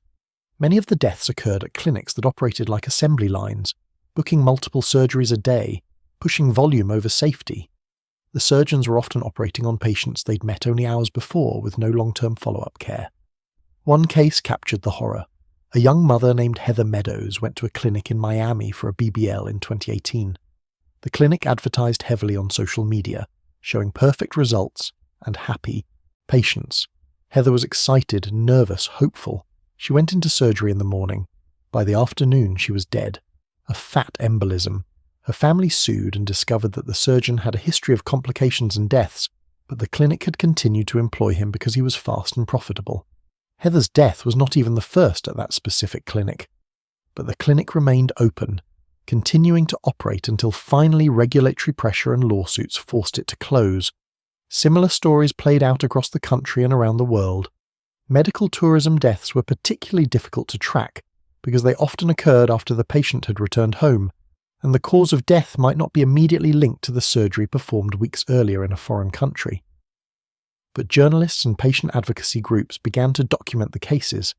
Many of the deaths occurred at clinics that operated like assembly lines, booking multiple surgeries a day, pushing volume over safety. The surgeons were often operating on patients they'd met only hours before with no long-term follow-up care. One case captured the horror. A young mother named Heather Meadows went to a clinic in Miami for a BBL in 2018. The clinic advertised heavily on social media, showing perfect results and happy patients. Heather was excited, nervous, hopeful. She went into surgery in the morning. By the afternoon, she was dead. A fat embolism. Her family sued and discovered that the surgeon had a history of complications and deaths, but the clinic had continued to employ him because he was fast and profitable. Heather's death was not even the first at that specific clinic. But the clinic remained open, continuing to operate until finally regulatory pressure and lawsuits forced it to close. Similar stories played out across the country and around the world. Medical tourism deaths were particularly difficult to track because they often occurred after the patient had returned home, and the cause of death might not be immediately linked to the surgery performed weeks earlier in a foreign country. But journalists and patient advocacy groups began to document the cases.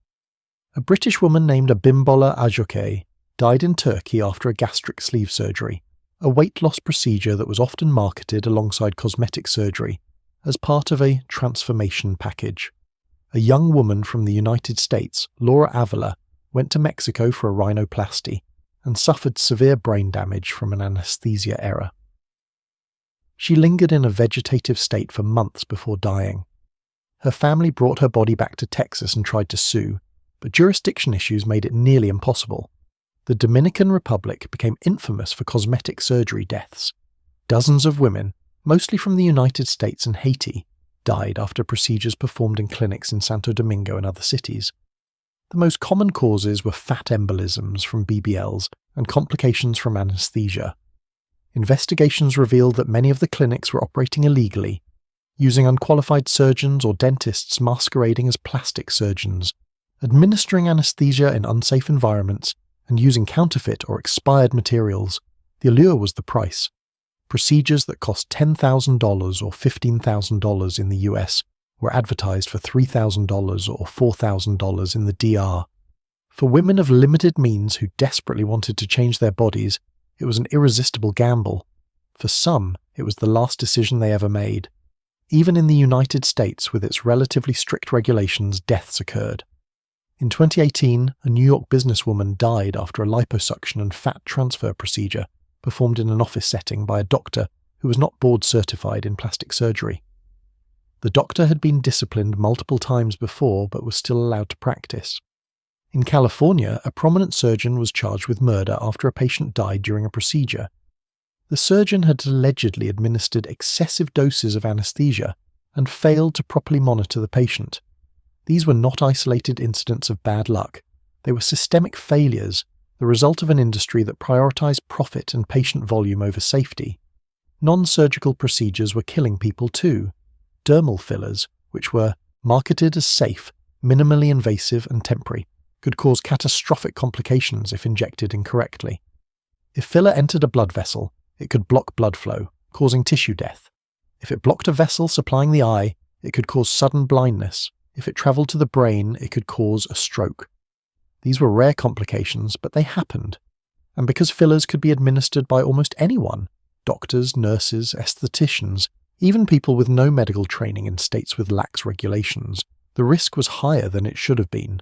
A British woman named Abimbola Ajoke died in Turkey after a gastric sleeve surgery, a weight loss procedure that was often marketed alongside cosmetic surgery as part of a transformation package. A young woman from the United States, Laura Avila, went to Mexico for a rhinoplasty and suffered severe brain damage from an anesthesia error. She lingered in a vegetative state for months before dying. Her family brought her body back to Texas and tried to sue, but jurisdiction issues made it nearly impossible. The Dominican Republic became infamous for cosmetic surgery deaths. Dozens of women, mostly from the United States and Haiti, died after procedures performed in clinics in Santo Domingo and other cities. The most common causes were fat embolisms from BBLs and complications from anesthesia. Investigations revealed that many of the clinics were operating illegally, using unqualified surgeons or dentists masquerading as plastic surgeons, administering anesthesia in unsafe environments, and using counterfeit or expired materials. The allure was the price. Procedures that cost $10,000 or $15,000 in the US were advertised for $3,000 or $4,000 in the DR. For women of limited means who desperately wanted to change their bodies, it was an irresistible gamble. For some, it was the last decision they ever made. Even in the United States, with its relatively strict regulations, deaths occurred. In 2018, a New York businesswoman died after a liposuction and fat transfer procedure performed in an office setting by a doctor who was not board certified in plastic surgery. The doctor had been disciplined multiple times before but was still allowed to practice. In California, a prominent surgeon was charged with murder after a patient died during a procedure. The surgeon had allegedly administered excessive doses of anesthesia and failed to properly monitor the patient. These were not isolated incidents of bad luck. They were systemic failures, the result of an industry that prioritized profit and patient volume over safety. Non-surgical procedures were killing people too. Dermal fillers, which were marketed as safe, minimally invasive and temporary, could cause catastrophic complications if injected incorrectly. If filler entered a blood vessel, it could block blood flow, causing tissue death. If it blocked a vessel supplying the eye, it could cause sudden blindness. If it traveled to the brain, it could cause a stroke. These were rare complications, but they happened. And because fillers could be administered by almost anyone, doctors, nurses, estheticians, even people with no medical training in states with lax regulations, the risk was higher than it should have been.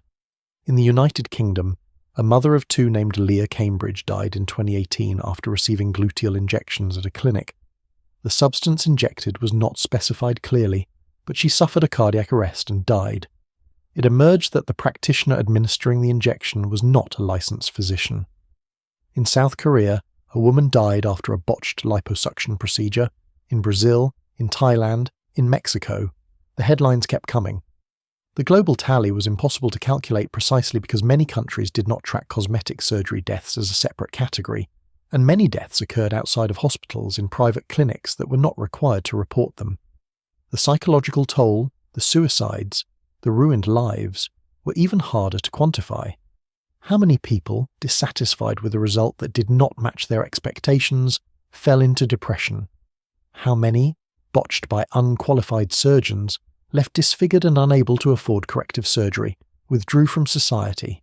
In the United Kingdom, a mother of two named Leah Cambridge died in 2018 after receiving gluteal injections at a clinic. The substance injected was not specified clearly, but she suffered a cardiac arrest and died. It emerged that the practitioner administering the injection was not a licensed physician. In South Korea, a woman died after a botched liposuction procedure. In Brazil, in Thailand, in Mexico, the headlines kept coming. The global tally was impossible to calculate precisely because many countries did not track cosmetic surgery deaths as a separate category, and many deaths occurred outside of hospitals in private clinics that were not required to report them. The psychological toll, the suicides, the ruined lives, were even harder to quantify. How many people, dissatisfied with a result that did not match their expectations, fell into depression? How many, botched by unqualified surgeons, left disfigured and unable to afford corrective surgery, withdrew from society?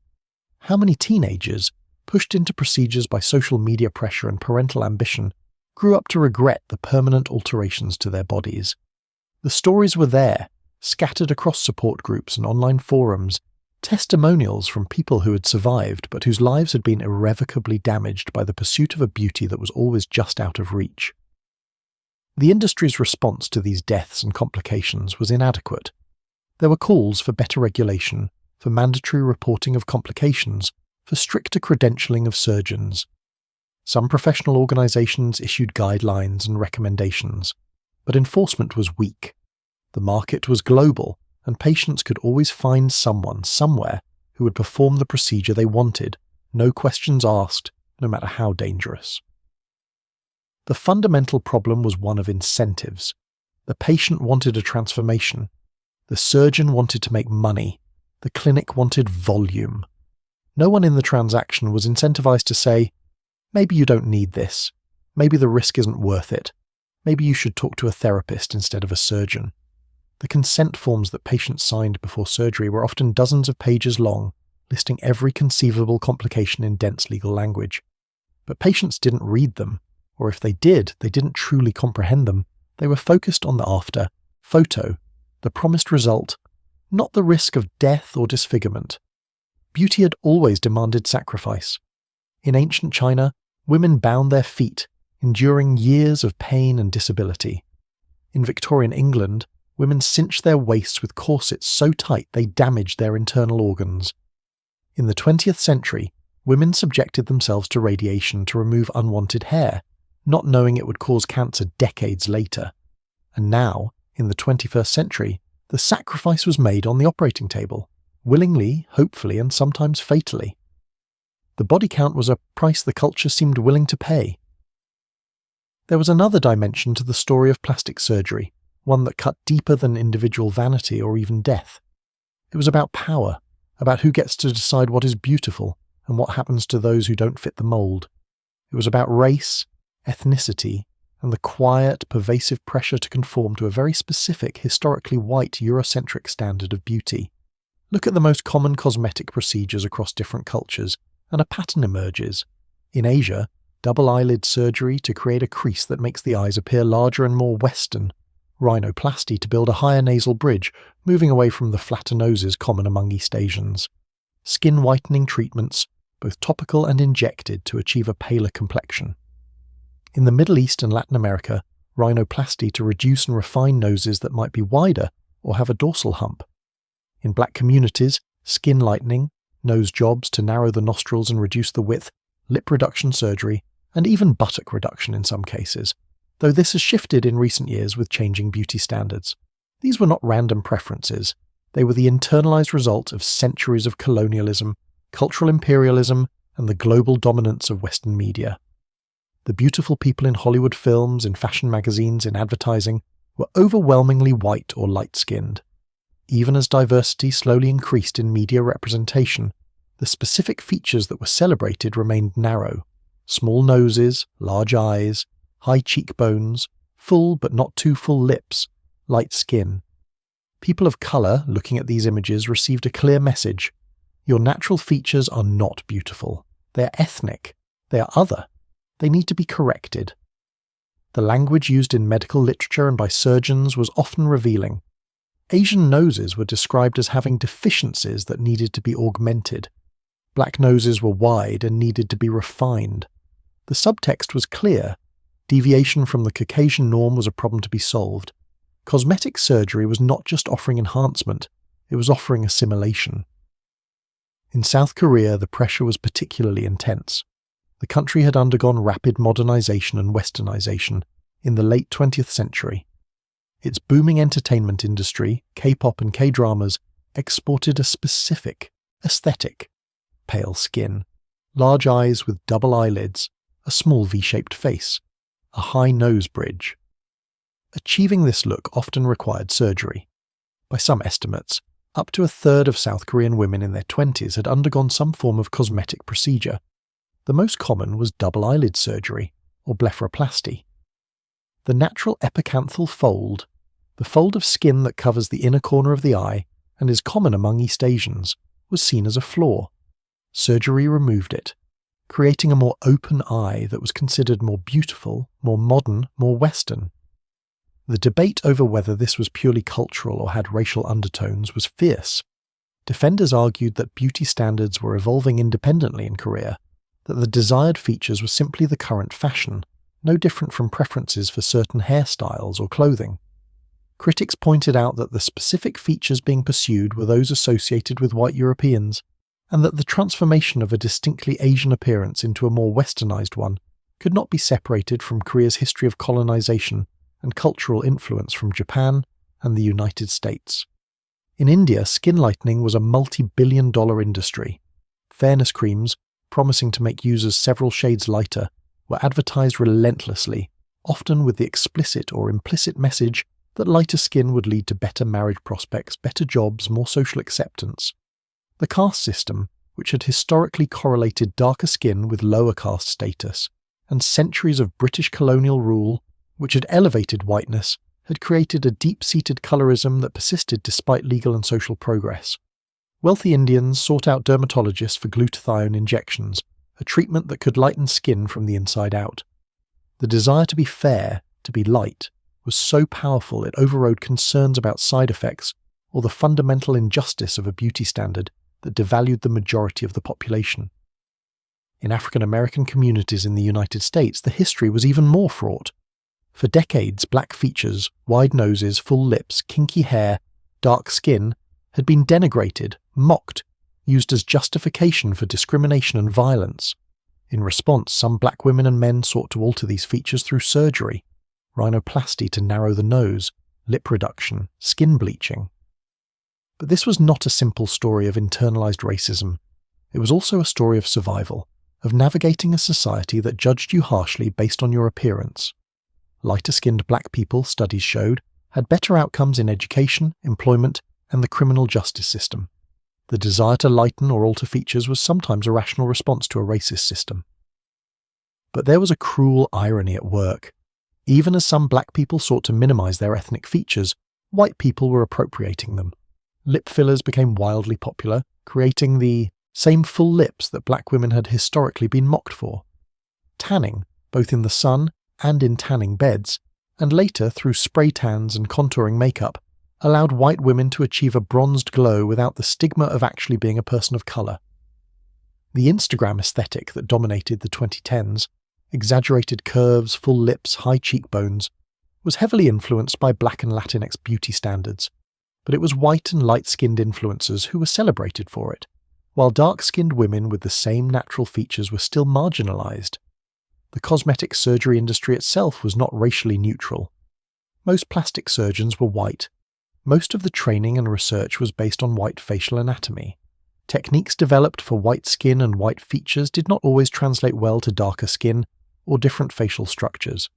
How many teenagers, pushed into procedures by social media pressure and parental ambition, grew up to regret the permanent alterations to their bodies. The stories were there, scattered across support groups and online forums, testimonials from people who had survived but whose lives had been irrevocably damaged by the pursuit of a beauty that was always just out of reach. The industry's response to these deaths and complications was inadequate. There were calls for better regulation, for mandatory reporting of complications, for stricter credentialing of surgeons. Some professional organizations issued guidelines and recommendations, but enforcement was weak. The market was global, and patients could always find someone, somewhere, who would perform the procedure they wanted, no questions asked, no matter how dangerous. The fundamental problem was one of incentives. The patient wanted a transformation. The surgeon wanted to make money. The clinic wanted volume. No one in the transaction was incentivized to say, maybe you don't need this. Maybe the risk isn't worth it. Maybe you should talk to a therapist instead of a surgeon. The consent forms that patients signed before surgery were often dozens of pages long, listing every conceivable complication in dense legal language. But patients didn't read them, or if they did, they didn't truly comprehend them. They were focused on the after, photo, the promised result, not the risk of death or disfigurement. Beauty had always demanded sacrifice. In ancient China, women bound their feet, enduring years of pain and disability. In Victorian England, women cinched their waists with corsets so tight they damaged their internal organs. In the 20th century, women subjected themselves to radiation to remove unwanted hair, not knowing it would cause cancer decades later. And now, in the 21st century, the sacrifice was made on the operating table, willingly, hopefully, and sometimes fatally. The body count was a price the culture seemed willing to pay. There was another dimension to the story of plastic surgery, one that cut deeper than individual vanity or even death. It was about power, about who gets to decide what is beautiful and what happens to those who don't fit the mold. It was about race, ethnicity, and the quiet, pervasive pressure to conform to a very specific, historically white Eurocentric standard of beauty. Look at the most common cosmetic procedures across different cultures, and a pattern emerges. In Asia, double eyelid surgery to create a crease that makes the eyes appear larger and more Western, rhinoplasty to build a higher nasal bridge, moving away from the flatter noses common among East Asians, skin whitening treatments, both topical and injected to achieve a paler complexion. In the Middle East and Latin America, rhinoplasty to reduce and refine noses that might be wider or have a dorsal hump. In black communities, skin lightening, nose jobs to narrow the nostrils and reduce the width, lip reduction surgery, and even buttock reduction in some cases, though this has shifted in recent years with changing beauty standards. These were not random preferences. They were the internalized result of centuries of colonialism, cultural imperialism, and the global dominance of Western media. The beautiful people in Hollywood films, in fashion magazines, in advertising, were overwhelmingly white or light-skinned. Even as diversity slowly increased in media representation, the specific features that were celebrated remained narrow: small noses, large eyes, high cheekbones, full but not too full lips, light skin. People of colour looking at these images received a clear message: your natural features are not beautiful. They are ethnic. They are other. They need to be corrected. The language used in medical literature and by surgeons was often revealing. Asian noses were described as having deficiencies that needed to be augmented. Black noses were wide and needed to be refined. The subtext was clear. Deviation from the Caucasian norm was a problem to be solved. Cosmetic surgery was not just offering enhancement, it was offering assimilation. In South Korea, the pressure was particularly intense. The country had undergone rapid modernization and westernization in the late 20th century. Its booming entertainment industry, K-pop and K-dramas, exported a specific aesthetic: pale skin, large eyes with double eyelids, a small V-shaped face, a high nose bridge. Achieving this look often required surgery. By some estimates, up to a third of South Korean women in their 20s had undergone some form of cosmetic procedure. The most common was double eyelid surgery, or blepharoplasty. The natural epicanthal fold, the fold of skin that covers the inner corner of the eye and is common among East Asians, was seen as a flaw. Surgery removed it. creating a more open eye that was considered more beautiful, more modern, more Western. The debate over whether this was purely cultural or had racial undertones was fierce. Defenders argued that beauty standards were evolving independently in Korea, that the desired features were simply the current fashion, no different from preferences for certain hairstyles or clothing. Critics pointed out that the specific features being pursued were those associated with white Europeans, and that the transformation of a distinctly Asian appearance into a more westernized one could not be separated from Korea's history of colonization and cultural influence from Japan and the United States. In India, skin lightening was a multi-billion-dollar industry. Fairness creams, promising to make users several shades lighter, were advertised relentlessly, often with the explicit or implicit message that lighter skin would lead to better marriage prospects, better jobs, more social acceptance. The caste system, which had historically correlated darker skin with lower caste status, and centuries of British colonial rule, which had elevated whiteness, had created a deep-seated colorism that persisted despite legal and social progress. Wealthy Indians sought out dermatologists for glutathione injections, a treatment that could lighten skin from the inside out. The desire to be fair, to be light, was so powerful it overrode concerns about side effects or the fundamental injustice of a beauty standard that devalued the majority of the population. In African American communities in the United States, the history was even more fraught. For decades, black features, wide noses, full lips, kinky hair, dark skin had been denigrated, mocked, used as justification for discrimination and violence. In response, some black women and men sought to alter these features through surgery, rhinoplasty to narrow the nose, lip reduction, skin bleaching. But this was not a simple story of internalized racism. It was also a story of survival, of navigating a society that judged you harshly based on your appearance. Lighter-skinned black people, studies showed, had better outcomes in education, employment, and the criminal justice system. The desire to lighten or alter features was sometimes a rational response to a racist system. But there was a cruel irony at work. Even as some black people sought to minimize their ethnic features, white people were appropriating them. Lip fillers became wildly popular, creating the same full lips that black women had historically been mocked for. Tanning, both in the sun and in tanning beds, and later through spray tans and contouring makeup, allowed white women to achieve a bronzed glow without the stigma of actually being a person of color. The Instagram aesthetic that dominated the 2010s, exaggerated curves, full lips, high cheekbones, was heavily influenced by Black and Latinx beauty standards, but it was white and light-skinned influencers who were celebrated for it, while dark-skinned women with the same natural features were still marginalized. The cosmetic surgery industry itself was not racially neutral. Most plastic surgeons were white. Most of the training and research was based on white facial anatomy. Techniques developed for white skin and white features did not always translate well to darker skin or different facial structures.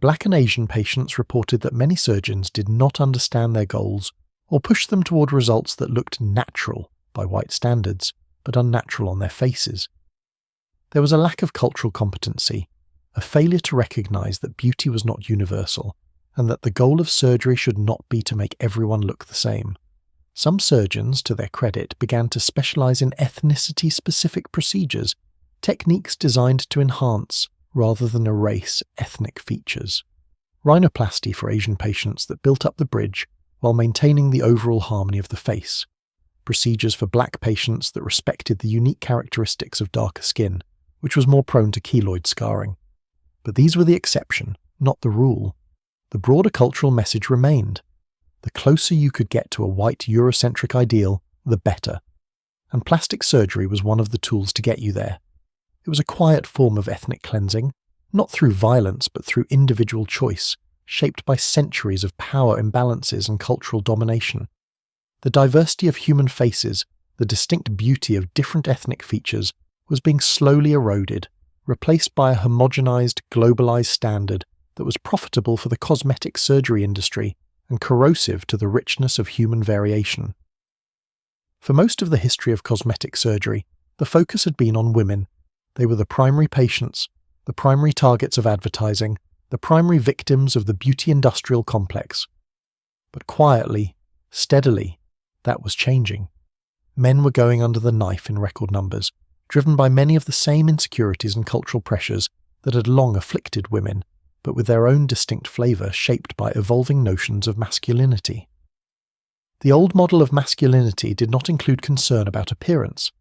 Black and Asian patients reported that many surgeons did not understand their goals or pushed them toward results that looked natural by white standards, but unnatural on their faces. There was a lack of cultural competency, a failure to recognize that beauty was not universal, and that the goal of surgery should not be to make everyone look the same. Some surgeons, to their credit, began to specialize in ethnicity-specific procedures, techniques designed to enhance, rather than erase, ethnic features. Rhinoplasty for Asian patients that built up the bridge while maintaining the overall harmony of the face. Procedures for black patients that respected the unique characteristics of darker skin, which was more prone to keloid scarring. But these were the exception, not the rule. The broader cultural message remained. The closer you could get to a white Eurocentric ideal, the better. And plastic surgery was one of the tools to get you there. It was a quiet form of ethnic cleansing, not through violence but through individual choice, shaped by centuries of power imbalances and cultural domination. The diversity of human faces, the distinct beauty of different ethnic features, was being slowly eroded, replaced by a homogenized, globalized standard that was profitable for the cosmetic surgery industry and corrosive to the richness of human variation. For most of the history of cosmetic surgery, the focus had been on women. They were the primary patients, the primary targets of advertising, the primary victims of the beauty industrial complex. But quietly, steadily, that was changing. Men were going under the knife in record numbers, driven by many of the same insecurities and cultural pressures that had long afflicted women, but with their own distinct flavour shaped by evolving notions of masculinity. The old model of masculinity did not include concern about appearance.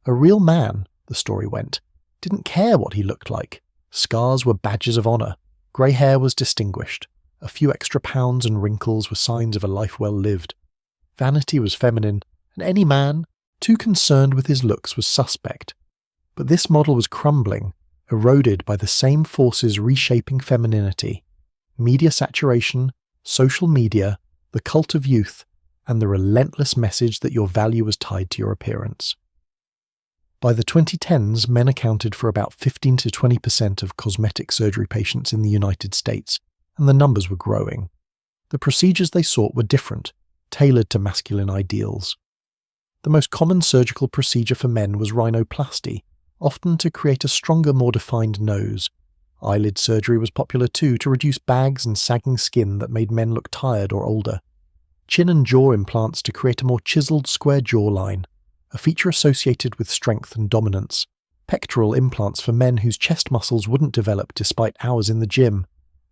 A real man, the story went, didn't care what he looked like. Scars were badges of honour, grey hair was distinguished, a few extra pounds and wrinkles were signs of a life well lived. Vanity was feminine, and any man, too concerned with his looks, was suspect. But this model was crumbling, eroded by the same forces reshaping femininity: media saturation, social media, the cult of youth, and the relentless message that your value was tied to your appearance. By the 2010s, men accounted for about 15 to 20% of cosmetic surgery patients in the United States, and the numbers were growing. The procedures they sought were different, tailored to masculine ideals. The most common surgical procedure for men was rhinoplasty, often to create a stronger, more defined nose. Eyelid surgery was popular too, to reduce bags and sagging skin that made men look tired or older. Chin and jaw implants to create a more chiseled, square jawline, a feature associated with strength and dominance. Pectoral implants for men whose chest muscles wouldn't develop despite hours in the gym.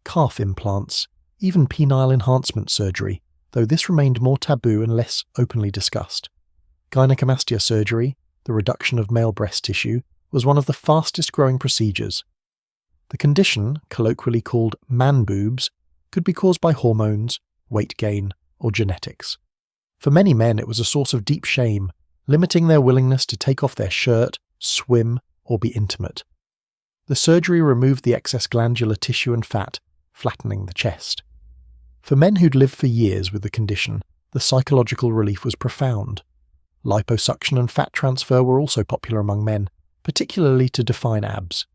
Calf implants, even penile enhancement surgery, though this remained more taboo and less openly discussed. Gynecomastia surgery, the reduction of male breast tissue, was one of the fastest growing procedures. The condition, colloquially called man boobs, could be caused by hormones, weight gain, or genetics. For many men it was a source of deep shame, limiting their willingness to take off their shirt, swim, or be intimate. The surgery removed the excess glandular tissue and fat, flattening the chest. For men who'd lived for years with the condition, the psychological relief was profound. Liposuction and fat transfer were also popular among men, particularly to define abs.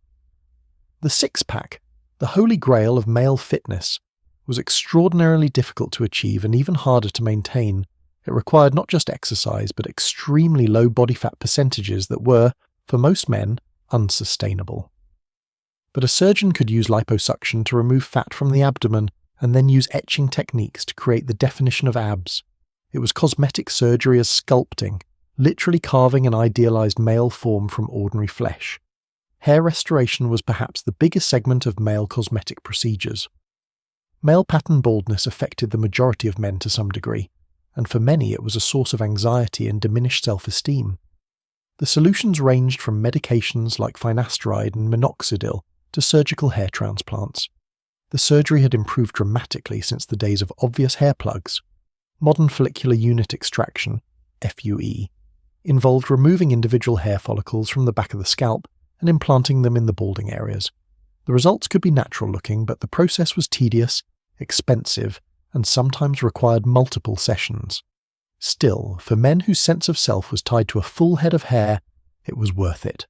The six-pack, the holy grail of male fitness, was extraordinarily difficult to achieve and even harder to maintain. It required not just exercise, but extremely low body fat percentages that were, for most men, unsustainable. But a surgeon could use liposuction to remove fat from the abdomen and then use etching techniques to create the definition of abs. It was cosmetic surgery as sculpting, literally carving an idealized male form from ordinary flesh. Hair restoration was perhaps the biggest segment of male cosmetic procedures. Male pattern baldness affected the majority of men to some degree, and for many it was a source of anxiety and diminished self-esteem. The solutions ranged from medications like finasteride and minoxidil to surgical hair transplants. The surgery had improved dramatically since the days of obvious hair plugs. Modern follicular unit extraction, FUE, involved removing individual hair follicles from the back of the scalp and implanting them in the balding areas. The results could be natural-looking, but the process was tedious, expensive, and sometimes required multiple sessions. Still, for men whose sense of self was tied to a full head of hair, it was worth it.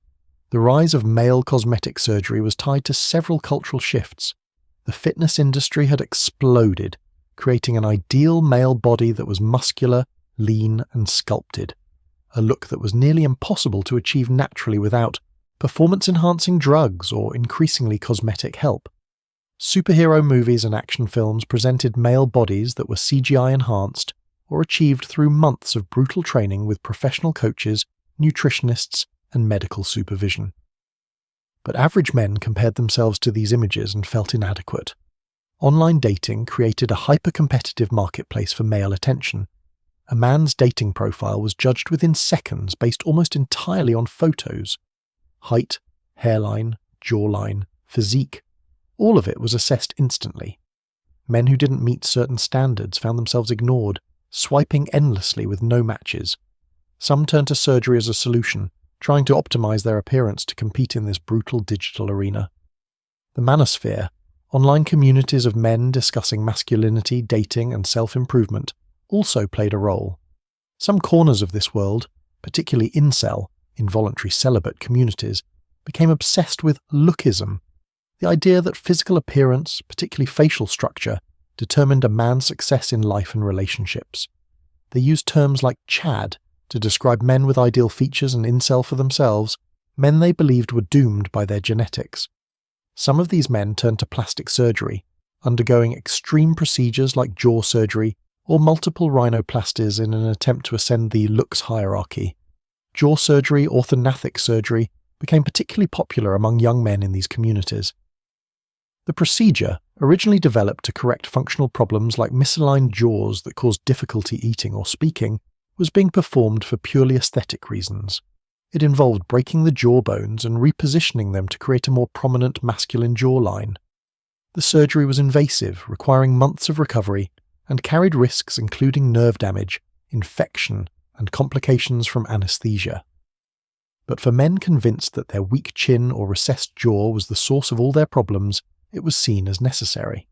The rise of male cosmetic surgery was tied to several cultural shifts. The fitness industry had exploded, creating an ideal male body that was muscular, lean, and sculpted, a look that was nearly impossible to achieve naturally without performance-enhancing drugs or increasingly cosmetic help. Superhero movies and action films presented male bodies that were CGI-enhanced or achieved through months of brutal training with professional coaches, nutritionists, and medical supervision. But average men compared themselves to these images and felt inadequate. Online dating created a hyper-competitive marketplace for male attention. A man's dating profile was judged within seconds based almost entirely on photos. Height, hairline, jawline, physique, all of it was assessed instantly. Men who didn't meet certain standards found themselves ignored, swiping endlessly with no matches. Some turned to surgery as a solution, trying to optimize their appearance to compete in this brutal digital arena. The manosphere, online communities of men discussing masculinity, dating, and self-improvement, also played a role. Some corners of this world, particularly incel, involuntary celibate communities, became obsessed with lookism, the idea that physical appearance, particularly facial structure, determined a man's success in life and relationships. They used terms like Chad to describe men with ideal features and incel for themselves, men they believed were doomed by their genetics. Some of these men turned to plastic surgery, undergoing extreme procedures like jaw surgery or multiple rhinoplasties in an attempt to ascend the looks hierarchy. Jaw surgery, orthognathic surgery, became particularly popular among young men in these communities. The procedure, originally developed to correct functional problems like misaligned jaws that caused difficulty eating or speaking, was being performed for purely aesthetic reasons. It involved breaking the jaw bones and repositioning them to create a more prominent masculine jawline. The surgery was invasive, requiring months of recovery, and carried risks including nerve damage, infection, and complications from anesthesia. But for men convinced that their weak chin or recessed jaw was the source of all their problems, it was seen as necessary.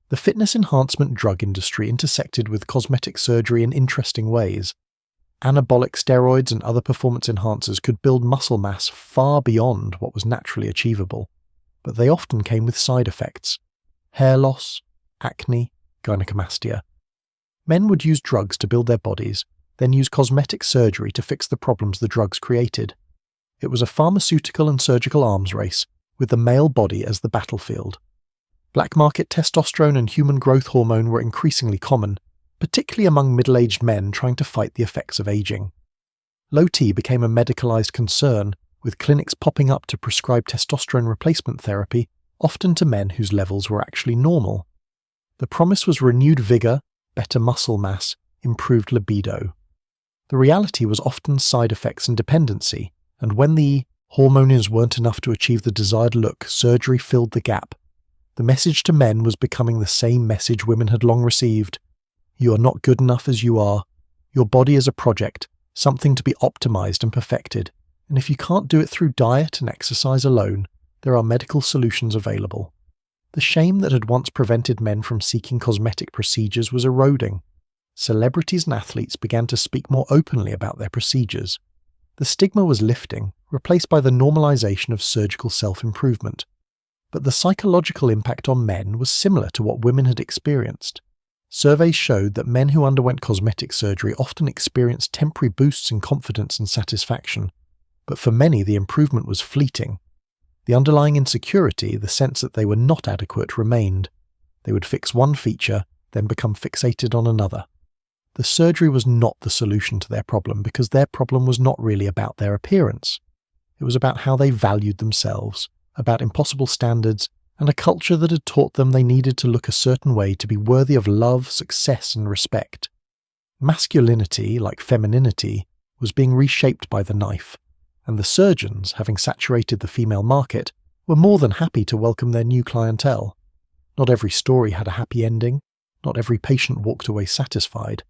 The fitness enhancement drug industry intersected with cosmetic surgery in interesting ways. Anabolic steroids and other performance enhancers could build muscle mass far beyond what was naturally achievable, but they often came with side effects: hair loss, acne, gynecomastia. Men would use drugs to build their bodies, then use cosmetic surgery to fix the problems the drugs created. It was a pharmaceutical and surgical arms race, with the male body as the battlefield. Black market testosterone and human growth hormone were increasingly common, particularly among middle-aged men trying to fight the effects of aging. Low T became a medicalized concern, with clinics popping up to prescribe testosterone replacement therapy, often to men whose levels were actually normal. The promise was renewed vigor, better muscle mass, improved libido. The reality was often side effects and dependency, and when the hormones weren't enough to achieve the desired look, surgery filled the gap. The message to men was becoming the same message women had long received. You are not good enough as you are. Your body is a project, something to be optimized and perfected, and if you can't do it through diet and exercise alone, there are medical solutions available. The shame that had once prevented men from seeking cosmetic procedures was eroding. Celebrities and athletes began to speak more openly about their procedures. The stigma was lifting, replaced by the normalization of surgical self-improvement. But the psychological impact on men was similar to what women had experienced. Surveys showed that men who underwent cosmetic surgery often experienced temporary boosts in confidence and satisfaction, but for many the improvement was fleeting. The underlying insecurity, the sense that they were not adequate, remained. They would fix one feature, then become fixated on another. The surgery was not the solution to their problem because their problem was not really about their appearance. It was about how they valued themselves, about impossible standards, and a culture that had taught them they needed to look a certain way to be worthy of love, success, and respect. Masculinity, like femininity, was being reshaped by the knife, and the surgeons, having saturated the female market, were more than happy to welcome their new clientele. Not every story had a happy ending, not every patient walked away satisfied.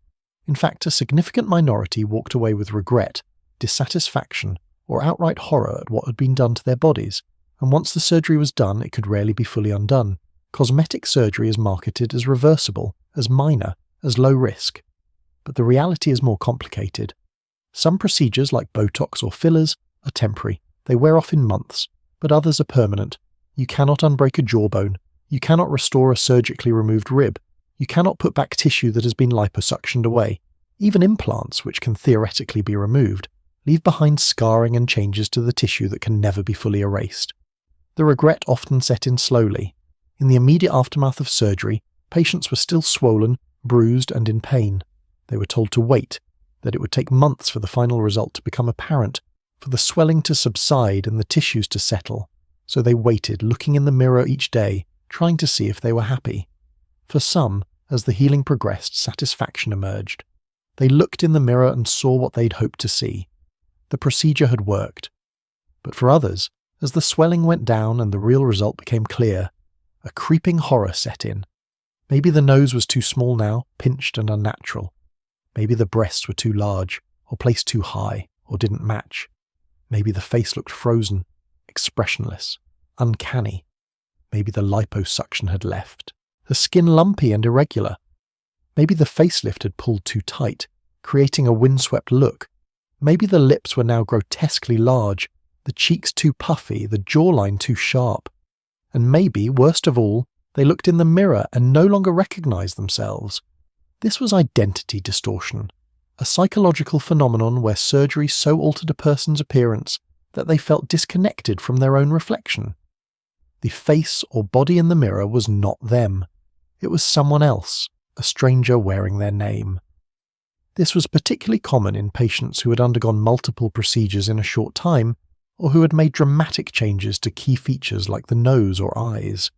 In fact, a significant minority walked away with regret, dissatisfaction, or outright horror at what had been done to their bodies, and once the surgery was done, it could rarely be fully undone. Cosmetic surgery is marketed as reversible, as minor, as low risk. But the reality is more complicated. Some procedures, like Botox or fillers, are temporary. They wear off in months, but others are permanent. You cannot unbreak a jawbone. You cannot restore a surgically removed rib. You cannot put back tissue that has been liposuctioned away. Even implants, which can theoretically be removed, leave behind scarring and changes to the tissue that can never be fully erased. The regret often set in slowly. In the immediate aftermath of surgery, patients were still swollen, bruised, and in pain. They were told to wait, that it would take months for the final result to become apparent, for the swelling to subside and the tissues to settle. So they waited, looking in the mirror each day, trying to see if they were happy. For some, as the healing progressed, satisfaction emerged. They looked in the mirror and saw what they'd hoped to see. The procedure had worked. But for others, as the swelling went down and the real result became clear, a creeping horror set in. Maybe the nose was too small now, pinched and unnatural. Maybe the breasts were too large, or placed too high, or didn't match. Maybe the face looked frozen, expressionless, uncanny. Maybe the liposuction had left. The skin lumpy and irregular. Maybe the facelift had pulled too tight, creating a windswept look. Maybe the lips were now grotesquely large, the cheeks too puffy, the jawline too sharp. And maybe, worst of all, they looked in the mirror and no longer recognized themselves. This was identity distortion, a psychological phenomenon where surgery so altered a person's appearance that they felt disconnected from their own reflection. The face or body in the mirror was not them. It was someone else, a stranger wearing their name. This was particularly common in patients who had undergone multiple procedures in a short time, or who had made dramatic changes to key features like the nose or eyes.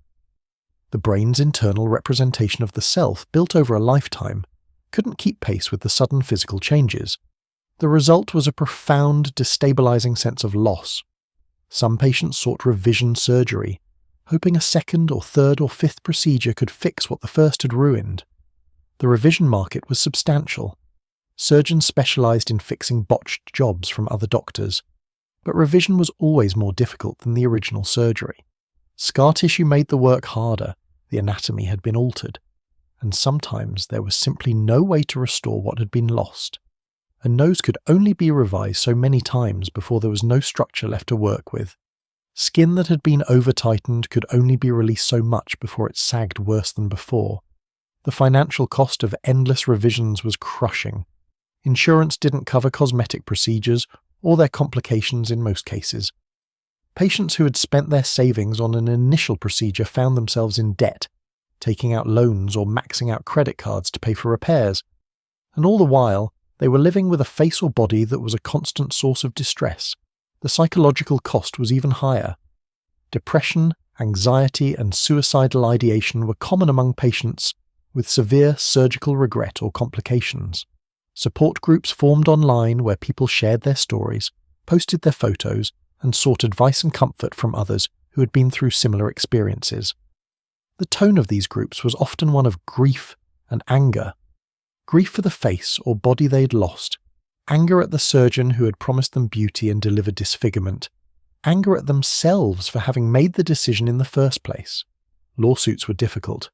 The brain's internal representation of the self, built over a lifetime, couldn't keep pace with the sudden physical changes. The result was a profound, destabilizing sense of loss. Some patients sought revision surgery, hoping a second or third or fifth procedure could fix what the first had ruined. The revision market was substantial. Surgeons specialized in fixing botched jobs from other doctors, but revision was always more difficult than the original surgery. Scar tissue made the work harder, the anatomy had been altered, and sometimes there was simply no way to restore what had been lost. A nose could only be revised so many times before there was no structure left to work with. Skin that had been over-tightened could only be released so much before it sagged worse than before. The financial cost of endless revisions was crushing. Insurance didn't cover cosmetic procedures or their complications in most cases. Patients who had spent their savings on an initial procedure found themselves in debt, taking out loans or maxing out credit cards to pay for repairs. And all the while, they were living with a face or body that was a constant source of distress. The psychological cost was even higher. Depression, anxiety, and suicidal ideation were common among patients with severe surgical regret or complications. Support groups formed online where people shared their stories, posted their photos, and sought advice and comfort from others who had been through similar experiences. The tone of these groups was often one of grief and anger. Grief for the face or body they had lost, anger at the surgeon who had promised them beauty and delivered disfigurement, anger at themselves for having made the decision in the first place. Lawsuits were difficult.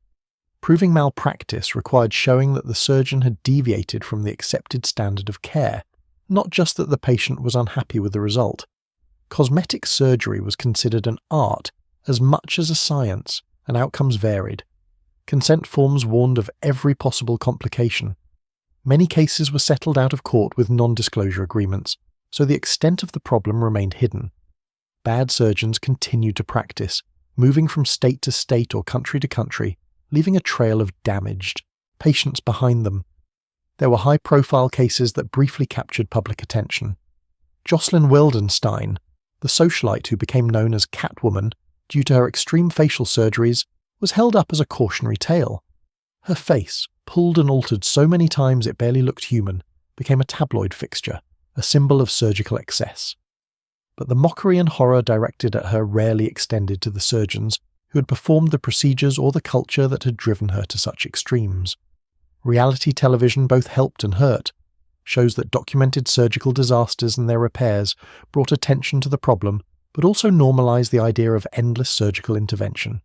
Proving malpractice required showing that the surgeon had deviated from the accepted standard of care, not just that the patient was unhappy with the result. Cosmetic surgery was considered an art as much as a science, and outcomes varied. Consent forms warned of every possible complication. Many cases were settled out of court with non-disclosure agreements, so the extent of the problem remained hidden. Bad surgeons continued to practice, moving from state to state or country to country, leaving a trail of damaged patients behind them. There were high-profile cases that briefly captured public attention. Jocelyn Wildenstein, the socialite who became known as Catwoman due to her extreme facial surgeries, was held up as a cautionary tale. Her face, pulled and altered so many times it barely looked human, became a tabloid fixture, a symbol of surgical excess. But the mockery and horror directed at her rarely extended to the surgeons who had performed the procedures or the culture that had driven her to such extremes. Reality television both helped and hurt. Shows that documented surgical disasters and their repairs brought attention to the problem, but also normalized the idea of endless surgical intervention.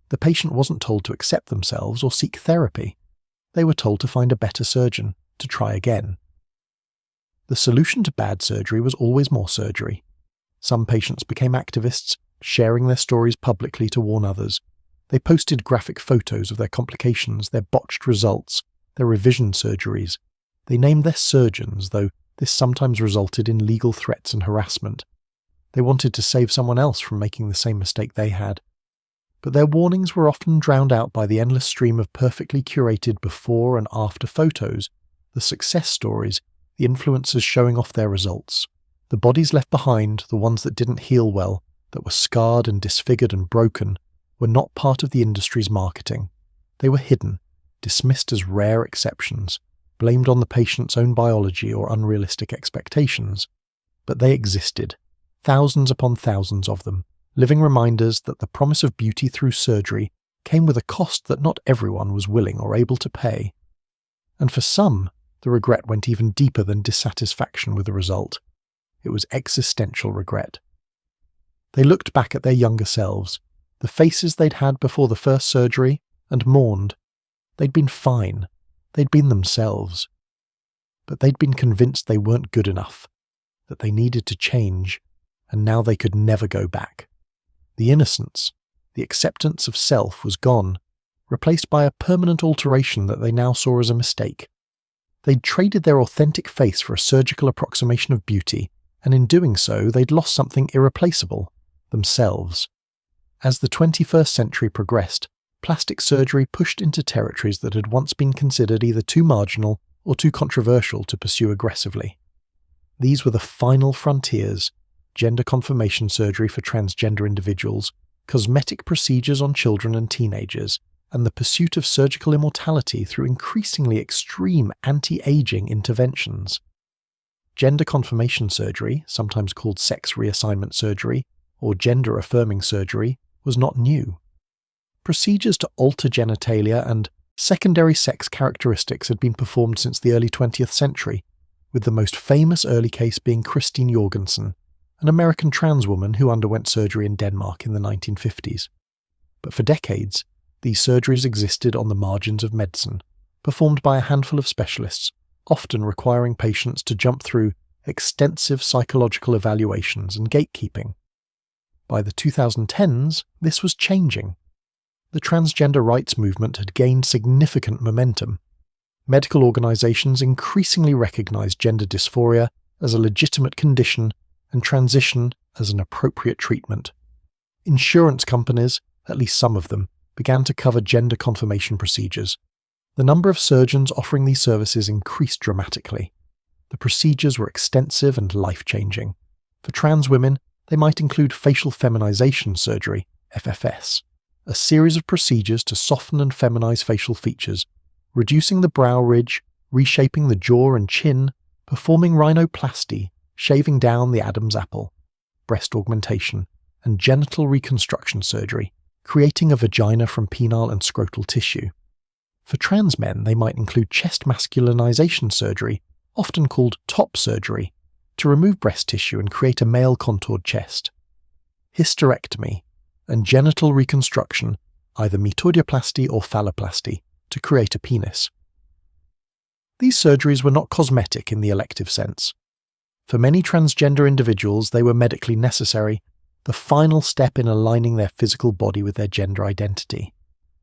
The patient wasn't told to accept themselves or seek therapy. They were told to find a better surgeon, to try again. The solution to bad surgery was always more surgery. Some patients became activists, sharing their stories publicly to warn others. They posted graphic photos of their complications, their botched results, their revision surgeries. They named their surgeons, though this sometimes resulted in legal threats and harassment. They wanted to save someone else from making the same mistake they had. But their warnings were often drowned out by the endless stream of perfectly curated before and after photos, the success stories, the influencers showing off their results. The bodies left behind, the ones that didn't heal well, that were scarred and disfigured and broken, were not part of the industry's marketing. They were hidden, dismissed as rare exceptions, blamed on the patient's own biology or unrealistic expectations. But they existed, thousands upon thousands of them, living reminders that the promise of beauty through surgery came with a cost that not everyone was willing or able to pay. And for some, the regret went even deeper than dissatisfaction with the result. It was existential regret. They looked back at their younger selves, the faces they'd had before the first surgery, and mourned. They'd been fine. They'd been themselves. But they'd been convinced they weren't good enough, that they needed to change, and now they could never go back. The innocence, the acceptance of self was gone, replaced by a permanent alteration that they now saw as a mistake. They'd traded their authentic face for a surgical approximation of beauty, and in doing so they'd lost something irreplaceable, themselves. As the 21st century progressed, plastic surgery pushed into territories that had once been considered either too marginal or too controversial to pursue aggressively. These were the final frontiers: gender confirmation surgery for transgender individuals, cosmetic procedures on children and teenagers, and the pursuit of surgical immortality through increasingly extreme anti-aging interventions. Gender confirmation surgery, sometimes called sex reassignment surgery or gender-affirming surgery, was not new. Procedures to alter genitalia and secondary sex characteristics had been performed since the early 20th century, with the most famous early case being Christine Jorgensen, an American trans woman who underwent surgery in Denmark in the 1950s. But for decades, these surgeries existed on the margins of medicine, performed by a handful of specialists, often requiring patients to jump through extensive psychological evaluations and gatekeeping. By the 2010s, this was changing. The transgender rights movement had gained significant momentum. Medical organizations increasingly recognized gender dysphoria as a legitimate condition and transition as an appropriate treatment. Insurance companies, at least some of them, began to cover gender confirmation procedures. The number of surgeons offering these services increased dramatically. The procedures were extensive and life-changing. For trans women, they might include facial feminization surgery, FFS, a series of procedures to soften and feminize facial features, reducing the brow ridge, reshaping the jaw and chin, performing rhinoplasty, shaving down the Adam's apple, breast augmentation, and genital reconstruction surgery, creating a vagina from penile and scrotal tissue. For trans men, they might include chest masculinization surgery, often called top surgery, to remove breast tissue and create a male contoured chest. Hysterectomy, and genital reconstruction, either metoidioplasty or phalloplasty, to create a penis. These surgeries were not cosmetic in the elective sense. For many transgender individuals, they were medically necessary, the final step in aligning their physical body with their gender identity.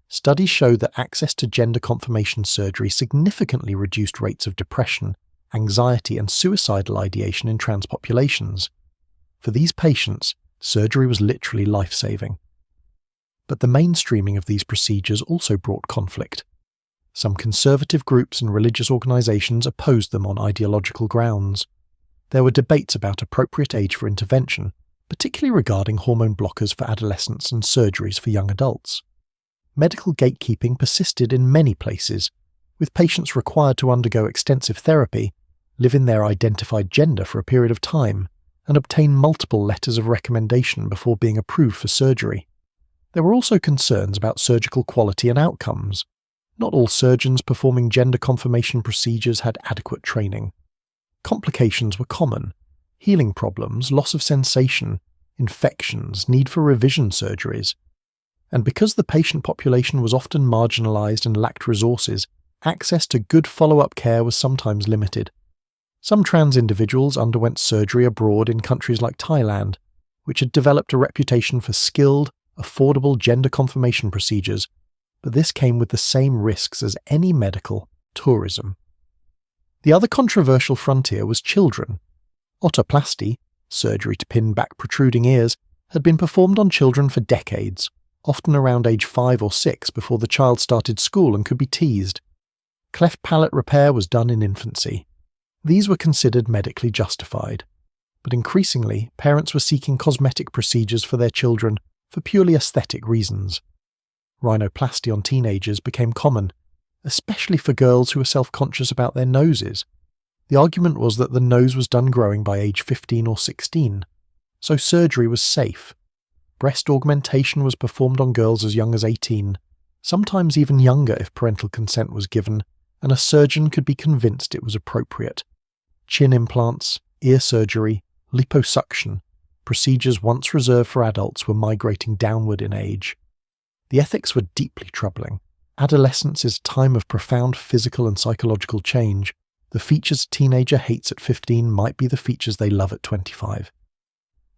Studies showed that access to gender confirmation surgery significantly reduced rates of depression, anxiety, and suicidal ideation in trans populations. For these patients, surgery was literally life-saving. But the mainstreaming of these procedures also brought conflict. Some conservative groups and religious organizations opposed them on ideological grounds. There were debates about appropriate age for intervention, particularly regarding hormone blockers for adolescents and surgeries for young adults. Medical gatekeeping persisted in many places, with patients required to undergo extensive therapy, live in their identified gender for a period of time, and obtain multiple letters of recommendation before being approved for surgery. There were also concerns about surgical quality and outcomes. Not all surgeons performing gender confirmation procedures had adequate training. Complications were common: healing problems, loss of sensation, infections, need for revision surgeries. And because the patient population was often marginalized and lacked resources, access to good follow-up care was sometimes limited. Some trans individuals underwent surgery abroad in countries like Thailand, which had developed a reputation for skilled, affordable gender confirmation procedures, but this came with the same risks as any medical tourism. The other controversial frontier was children. Otoplasty, surgery to pin back protruding ears, had been performed on children for decades, often around age 5 or 6 before the child started school and could be teased. Cleft palate repair was done in infancy. These were considered medically justified, but increasingly parents were seeking cosmetic procedures for their children for purely aesthetic reasons. Rhinoplasty on teenagers became common, especially for girls who were self-conscious about their noses. The argument was that the nose was done growing by age 15 or 16, so surgery was safe. Breast augmentation was performed on girls as young as 18, sometimes even younger if parental consent was given, and a surgeon could be convinced it was appropriate. Chin implants, ear surgery, liposuction, procedures once reserved for adults were migrating downward in age. The ethics were deeply troubling. Adolescence is a time of profound physical and psychological change. The features a teenager hates at 15 might be the features they love at 25.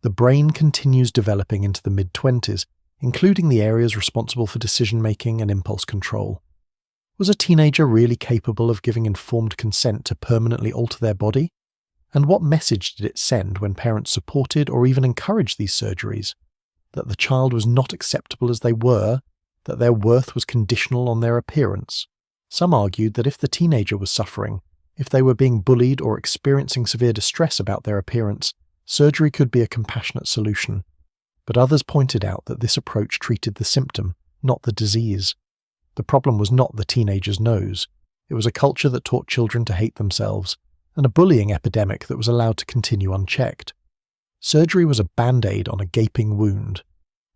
The brain continues developing into the mid-20s, including the areas responsible for decision-making and impulse control. Was a teenager really capable of giving informed consent to permanently alter their body? And what message did it send when parents supported or even encouraged these surgeries? That the child was not acceptable as they were, that their worth was conditional on their appearance. Some argued that if the teenager was suffering, If they were being bullied or experiencing severe distress about their appearance, surgery could be a compassionate solution. But others pointed out that this approach treated the symptom, not the disease. The problem was not the teenager's nose. It was a culture that taught children to hate themselves, and a bullying epidemic that was allowed to continue unchecked. Surgery was a band-aid on a gaping wound.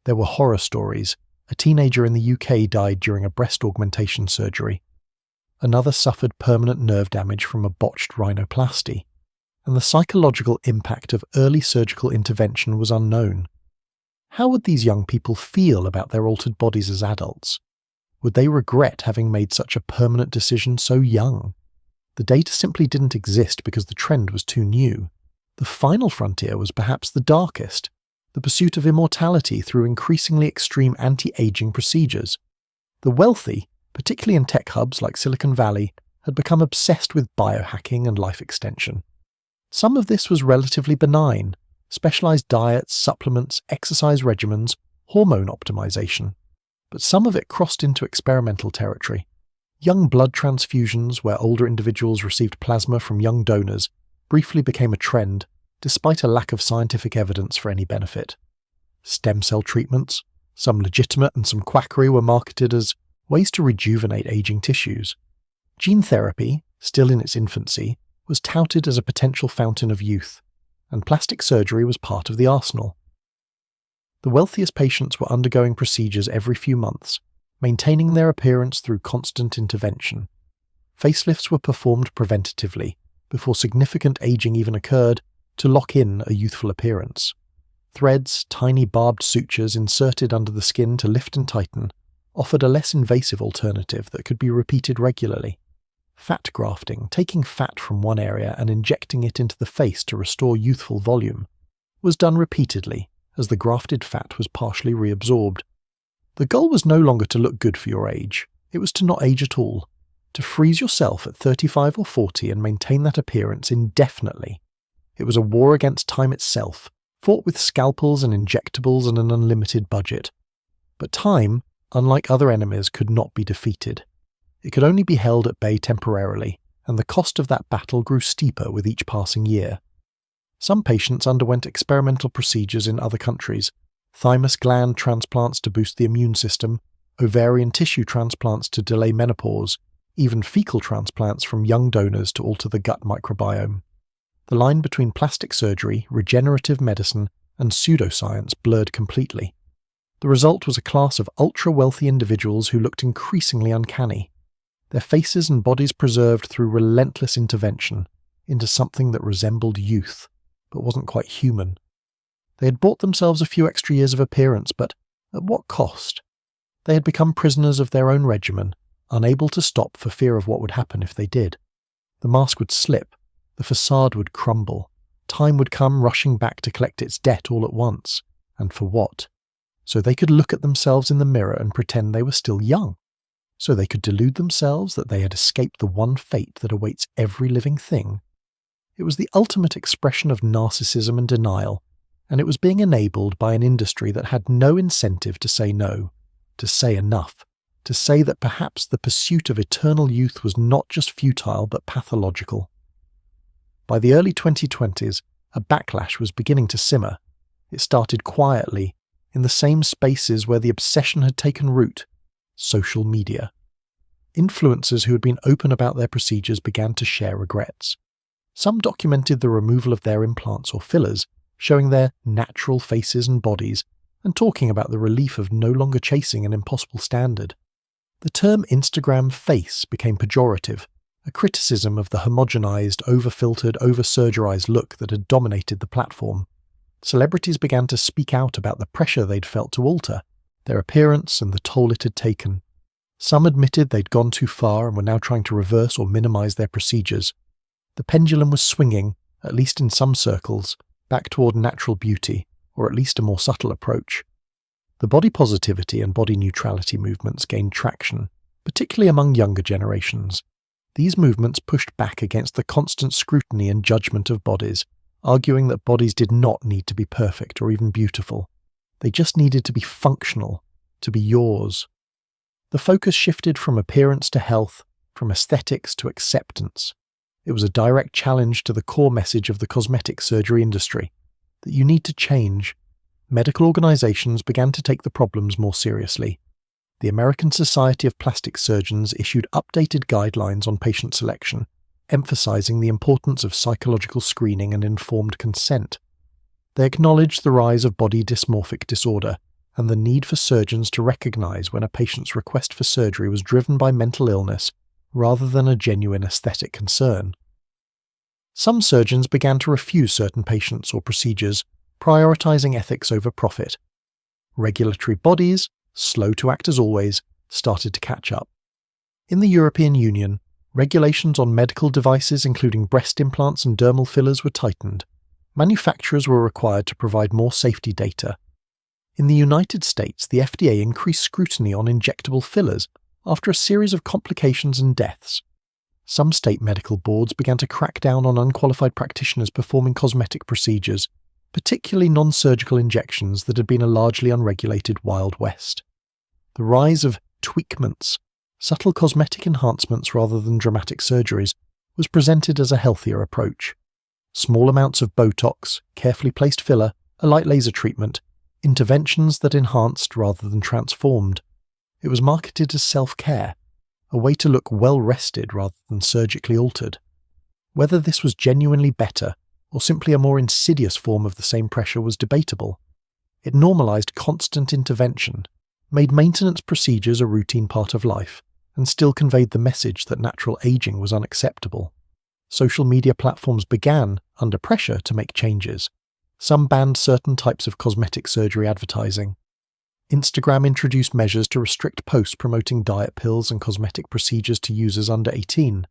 There were horror stories. A teenager in the UK died during a breast augmentation surgery. Another suffered permanent nerve damage from a botched rhinoplasty. And the psychological impact of early surgical intervention was unknown. How would these young people feel about their altered bodies as adults? Would they regret having made such a permanent decision so young? The data simply didn't exist because the trend was too new. The final frontier was perhaps the darkest, the pursuit of immortality through increasingly extreme anti-aging procedures. The wealthy, particularly in tech hubs like Silicon Valley, had become obsessed with biohacking and life extension. Some of this was relatively benign: specialized diets, supplements, exercise regimens, hormone optimization. But some of it crossed into experimental territory. Young blood transfusions, where older individuals received plasma from young donors, briefly became a trend, despite a lack of scientific evidence for any benefit. Stem cell treatments, some legitimate and some quackery, were marketed as ways to rejuvenate aging tissues. Gene therapy, still in its infancy, was touted as a potential fountain of youth, and plastic surgery was part of the arsenal. The wealthiest patients were undergoing procedures every few months, maintaining their appearance through constant intervention. Facelifts were performed preventatively, before significant aging even occurred, to lock in a youthful appearance. Threads, tiny barbed sutures inserted under the skin to lift and tighten, offered a less invasive alternative that could be repeated regularly. Fat grafting, taking fat from one area and injecting it into the face to restore youthful volume, was done repeatedly as the grafted fat was partially reabsorbed. The goal was no longer to look good for your age, it was to not age at all, to freeze yourself at 35 or 40 and maintain that appearance indefinitely. It was a war against time itself, fought with scalpels and injectables and an unlimited budget. But time, unlike other enemies, could not be defeated. It could only be held at bay temporarily, and the cost of that battle grew steeper with each passing year. Some patients underwent experimental procedures in other countries: thymus gland transplants to boost the immune system, ovarian tissue transplants to delay menopause, even fecal transplants from young donors to alter the gut microbiome. The line between plastic surgery, regenerative medicine, and pseudoscience blurred completely. The result was a class of ultra-wealthy individuals who looked increasingly uncanny, their faces and bodies preserved through relentless intervention into something that resembled youth, but wasn't quite human. They had bought themselves a few extra years of appearance, but at what cost? They had become prisoners of their own regimen, unable to stop for fear of what would happen if they did. The mask would slip, the facade would crumble, time would come rushing back to collect its debt all at once. And for what? So they could look at themselves in the mirror and pretend they were still young. So they could delude themselves that they had escaped the one fate that awaits every living thing. It was the ultimate expression of narcissism and denial, and it was being enabled by an industry that had no incentive to say no, to say enough, to say that perhaps the pursuit of eternal youth was not just futile but pathological. By the early 2020s, a backlash was beginning to simmer. It started quietly, in the same spaces where the obsession had taken root: social media. Influencers who had been open about their procedures began to share regrets. Some documented the removal of their implants or fillers, showing their natural faces and bodies, and talking about the relief of no longer chasing an impossible standard. The term Instagram face became pejorative, a criticism of the homogenized, over-filtered, over-surgerized look that had dominated the platform. Celebrities began to speak out about the pressure they'd felt to alter, their appearance and the toll it had taken. Some admitted they'd gone too far and were now trying to reverse or minimize their procedures. The pendulum was swinging, at least in some circles, back toward natural beauty, or at least a more subtle approach. The body positivity and body neutrality movements gained traction, particularly among younger generations. These movements pushed back against the constant scrutiny and judgment of bodies, arguing that bodies did not need to be perfect or even beautiful. They just needed to be functional, to be yours. The focus shifted from appearance to health, from aesthetics to acceptance. It was a direct challenge to the core message of the cosmetic surgery industry, that you need to change. Medical organizations began to take the problems more seriously. The American Society of Plastic Surgeons issued updated guidelines on patient selection, emphasizing the importance of psychological screening and informed consent. They acknowledged the rise of body dysmorphic disorder and the need for surgeons to recognize when a patient's request for surgery was driven by mental illness rather than a genuine aesthetic concern. Some surgeons began to refuse certain patients or procedures, prioritizing ethics over profit. Regulatory bodies, slow to act as always, started to catch up. In the European Union, regulations on medical devices including breast implants and dermal fillers were tightened. Manufacturers were required to provide more safety data. In the United States, the FDA increased scrutiny on injectable fillers after a series of complications and deaths. Some state medical boards began to crack down on unqualified practitioners performing cosmetic procedures, particularly non-surgical injections that had been a largely unregulated Wild West. The rise of tweakments, subtle cosmetic enhancements rather than dramatic surgeries, was presented as a healthier approach. Small amounts of Botox, carefully placed filler, a light laser treatment, interventions that enhanced rather than transformed. It was marketed as self-care, a way to look well-rested rather than surgically altered. Whether this was genuinely better or simply a more insidious form of the same pressure was debatable. It normalized constant intervention, made maintenance procedures a routine part of life, and still conveyed the message that natural aging was unacceptable. Social media platforms began, under pressure, to make changes. Some banned certain types of cosmetic surgery advertising. Instagram introduced measures to restrict posts promoting diet pills and cosmetic procedures to users under 18.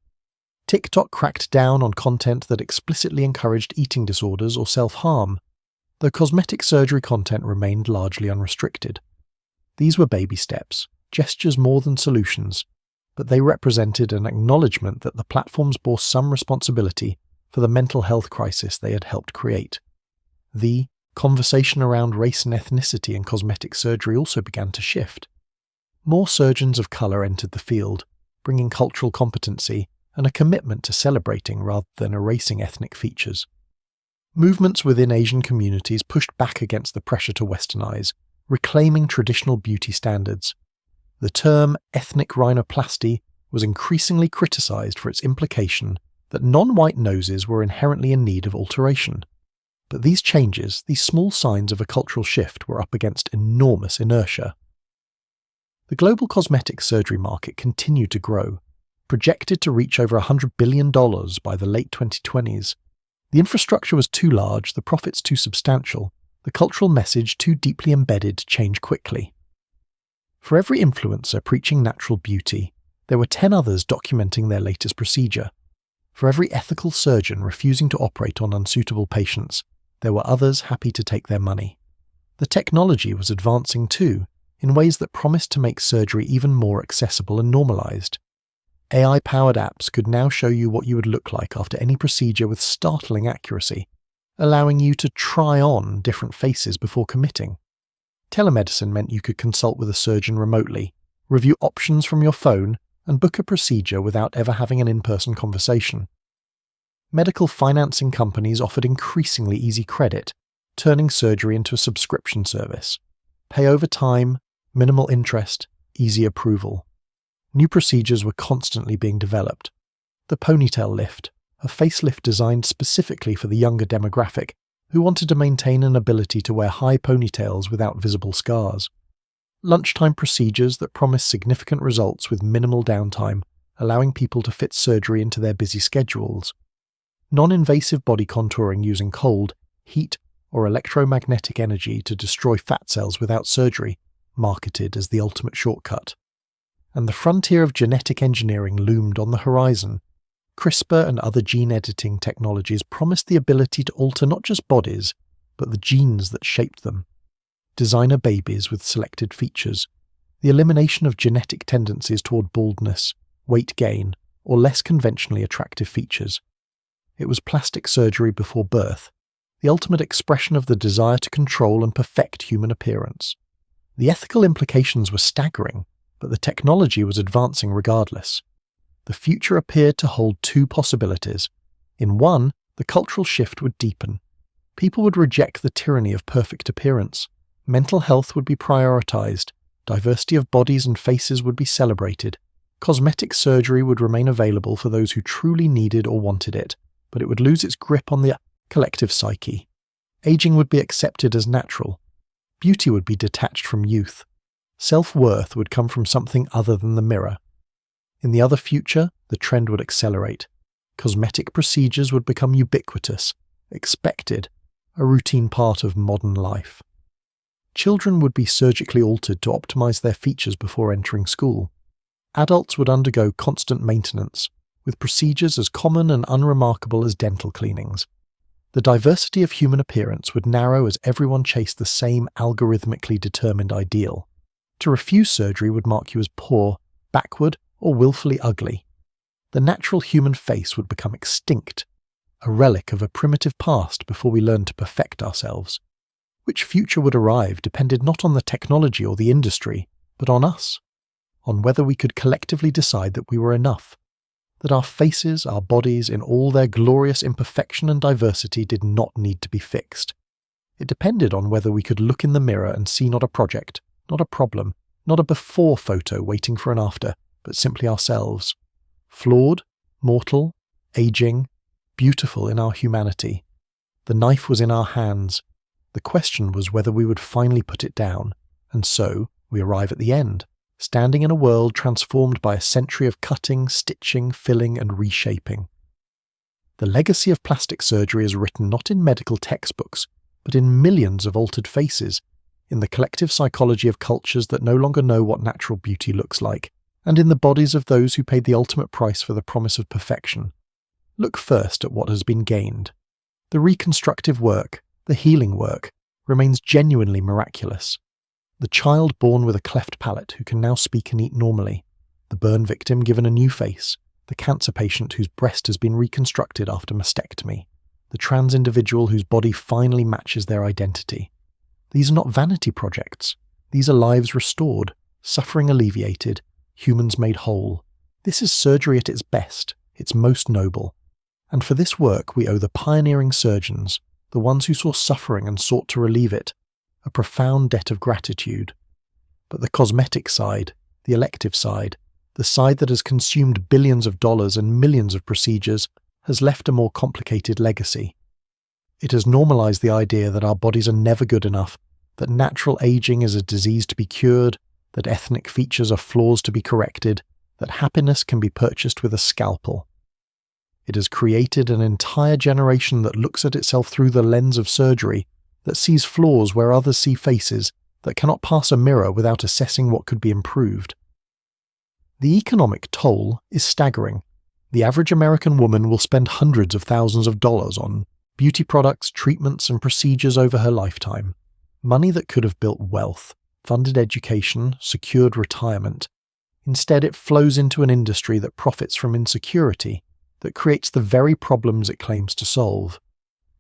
TikTok cracked down on content that explicitly encouraged eating disorders or self-harm, though cosmetic surgery content remained largely unrestricted. These were baby steps, gestures more than solutions, but they represented an acknowledgement that the platforms bore some responsibility for the mental health crisis they had helped create. The conversation around race and ethnicity in cosmetic surgery also began to shift. More surgeons of colour entered the field, bringing cultural competency and a commitment to celebrating rather than erasing ethnic features. Movements within Asian communities pushed back against the pressure to westernize, reclaiming traditional beauty standards. The term ethnic rhinoplasty was increasingly criticized for its implication that non-white noses were inherently in need of alteration. But these changes, these small signs of a cultural shift, were up against enormous inertia. The global cosmetic surgery market continued to grow, projected to reach over $100 billion by the late 2020s. The infrastructure was too large, the profits too substantial, the cultural message too deeply embedded to change quickly. For every influencer preaching natural beauty, there were 10 others documenting their latest procedure. For every ethical surgeon refusing to operate on unsuitable patients, there were others happy to take their money. The technology was advancing too, in ways that promised to make surgery even more accessible and normalized. AI-powered apps could now show you what you would look like after any procedure with startling accuracy, allowing you to try on different faces before committing. Telemedicine meant you could consult with a surgeon remotely, review options from your phone, and book a procedure without ever having an in-person conversation. Medical financing companies offered increasingly easy credit, turning surgery into a subscription service. Pay over time, minimal interest, easy approval. New procedures were constantly being developed. The ponytail lift, a facelift designed specifically for the younger demographic who wanted to maintain an ability to wear high ponytails without visible scars. Lunchtime procedures that promised significant results with minimal downtime, allowing people to fit surgery into their busy schedules. Non-invasive body contouring using cold, heat, or electromagnetic energy to destroy fat cells without surgery, marketed as the ultimate shortcut. And the frontier of genetic engineering loomed on the horizon. CRISPR and other gene editing technologies promised the ability to alter not just bodies, but the genes that shaped them. Designer babies with selected features, the elimination of genetic tendencies toward baldness, weight gain, or less conventionally attractive features. It was plastic surgery before birth, the ultimate expression of the desire to control and perfect human appearance. The ethical implications were staggering, but the technology was advancing regardless. the future appeared to hold two possibilities. In one, the cultural shift would deepen. People would reject the tyranny of perfect appearance. Mental health would be prioritized. Diversity of bodies and faces would be celebrated. Cosmetic surgery would remain available for those who truly needed or wanted it, but it would lose its grip on the collective psyche. Aging would be accepted as natural. Beauty would be detached from youth. Self-worth would come from something other than the mirror. In the other future, the trend would accelerate. Cosmetic procedures would become ubiquitous, expected, a routine part of modern life. Children would be surgically altered to optimize their features before entering school. Adults would undergo constant maintenance, with procedures as common and unremarkable as dental cleanings. The diversity of human appearance would narrow as everyone chased the same algorithmically determined ideal. To refuse surgery would mark you as poor, backward, or willfully ugly. The natural human face would become extinct, a relic of a primitive past before we learned to perfect ourselves. Which future would arrive depended not on the technology or the industry, but on us, on whether we could collectively decide that we were enough, that our faces, our bodies, in all their glorious imperfection and diversity did not need to be fixed. It depended on whether we could look in the mirror and see not a project, not a problem, not a before photo waiting for an after, but simply ourselves. Flawed, mortal, aging, beautiful in our humanity. The knife was in our hands. The question was whether we would finally put it down, and so we arrive at the end, standing in a world transformed by a century of cutting, stitching, filling, and reshaping. The legacy of plastic surgery is written not in medical textbooks, but in millions of altered faces, in the collective psychology of cultures that no longer know what natural beauty looks like, and in the bodies of those who paid the ultimate price for the promise of perfection. Look first at what has been gained. The reconstructive work, the healing work, remains genuinely miraculous. The child born with a cleft palate who can now speak and eat normally, the burn victim given a new face, the cancer patient whose breast has been reconstructed after mastectomy, the trans individual whose body finally matches their identity. These are not vanity projects. These are lives restored, suffering alleviated, humans made whole. This is surgery at its best, its most noble. And for this work we owe the pioneering surgeons, the ones who saw suffering and sought to relieve it, a profound debt of gratitude. But the cosmetic side, the elective side, the side that has consumed billions of dollars and millions of procedures, has left a more complicated legacy. It has normalized the idea that our bodies are never good enough, that natural aging is a disease to be cured, that ethnic features are flaws to be corrected, that happiness can be purchased with a scalpel. It has created an entire generation that looks at itself through the lens of surgery, that sees flaws where others see faces, that cannot pass a mirror without assessing what could be improved. The economic toll is staggering. The average American woman will spend hundreds of thousands of dollars on beauty products, treatments, and procedures over her lifetime. Money that could have built wealth, funded education, secured retirement. Instead, it flows into an industry that profits from insecurity, that creates the very problems it claims to solve.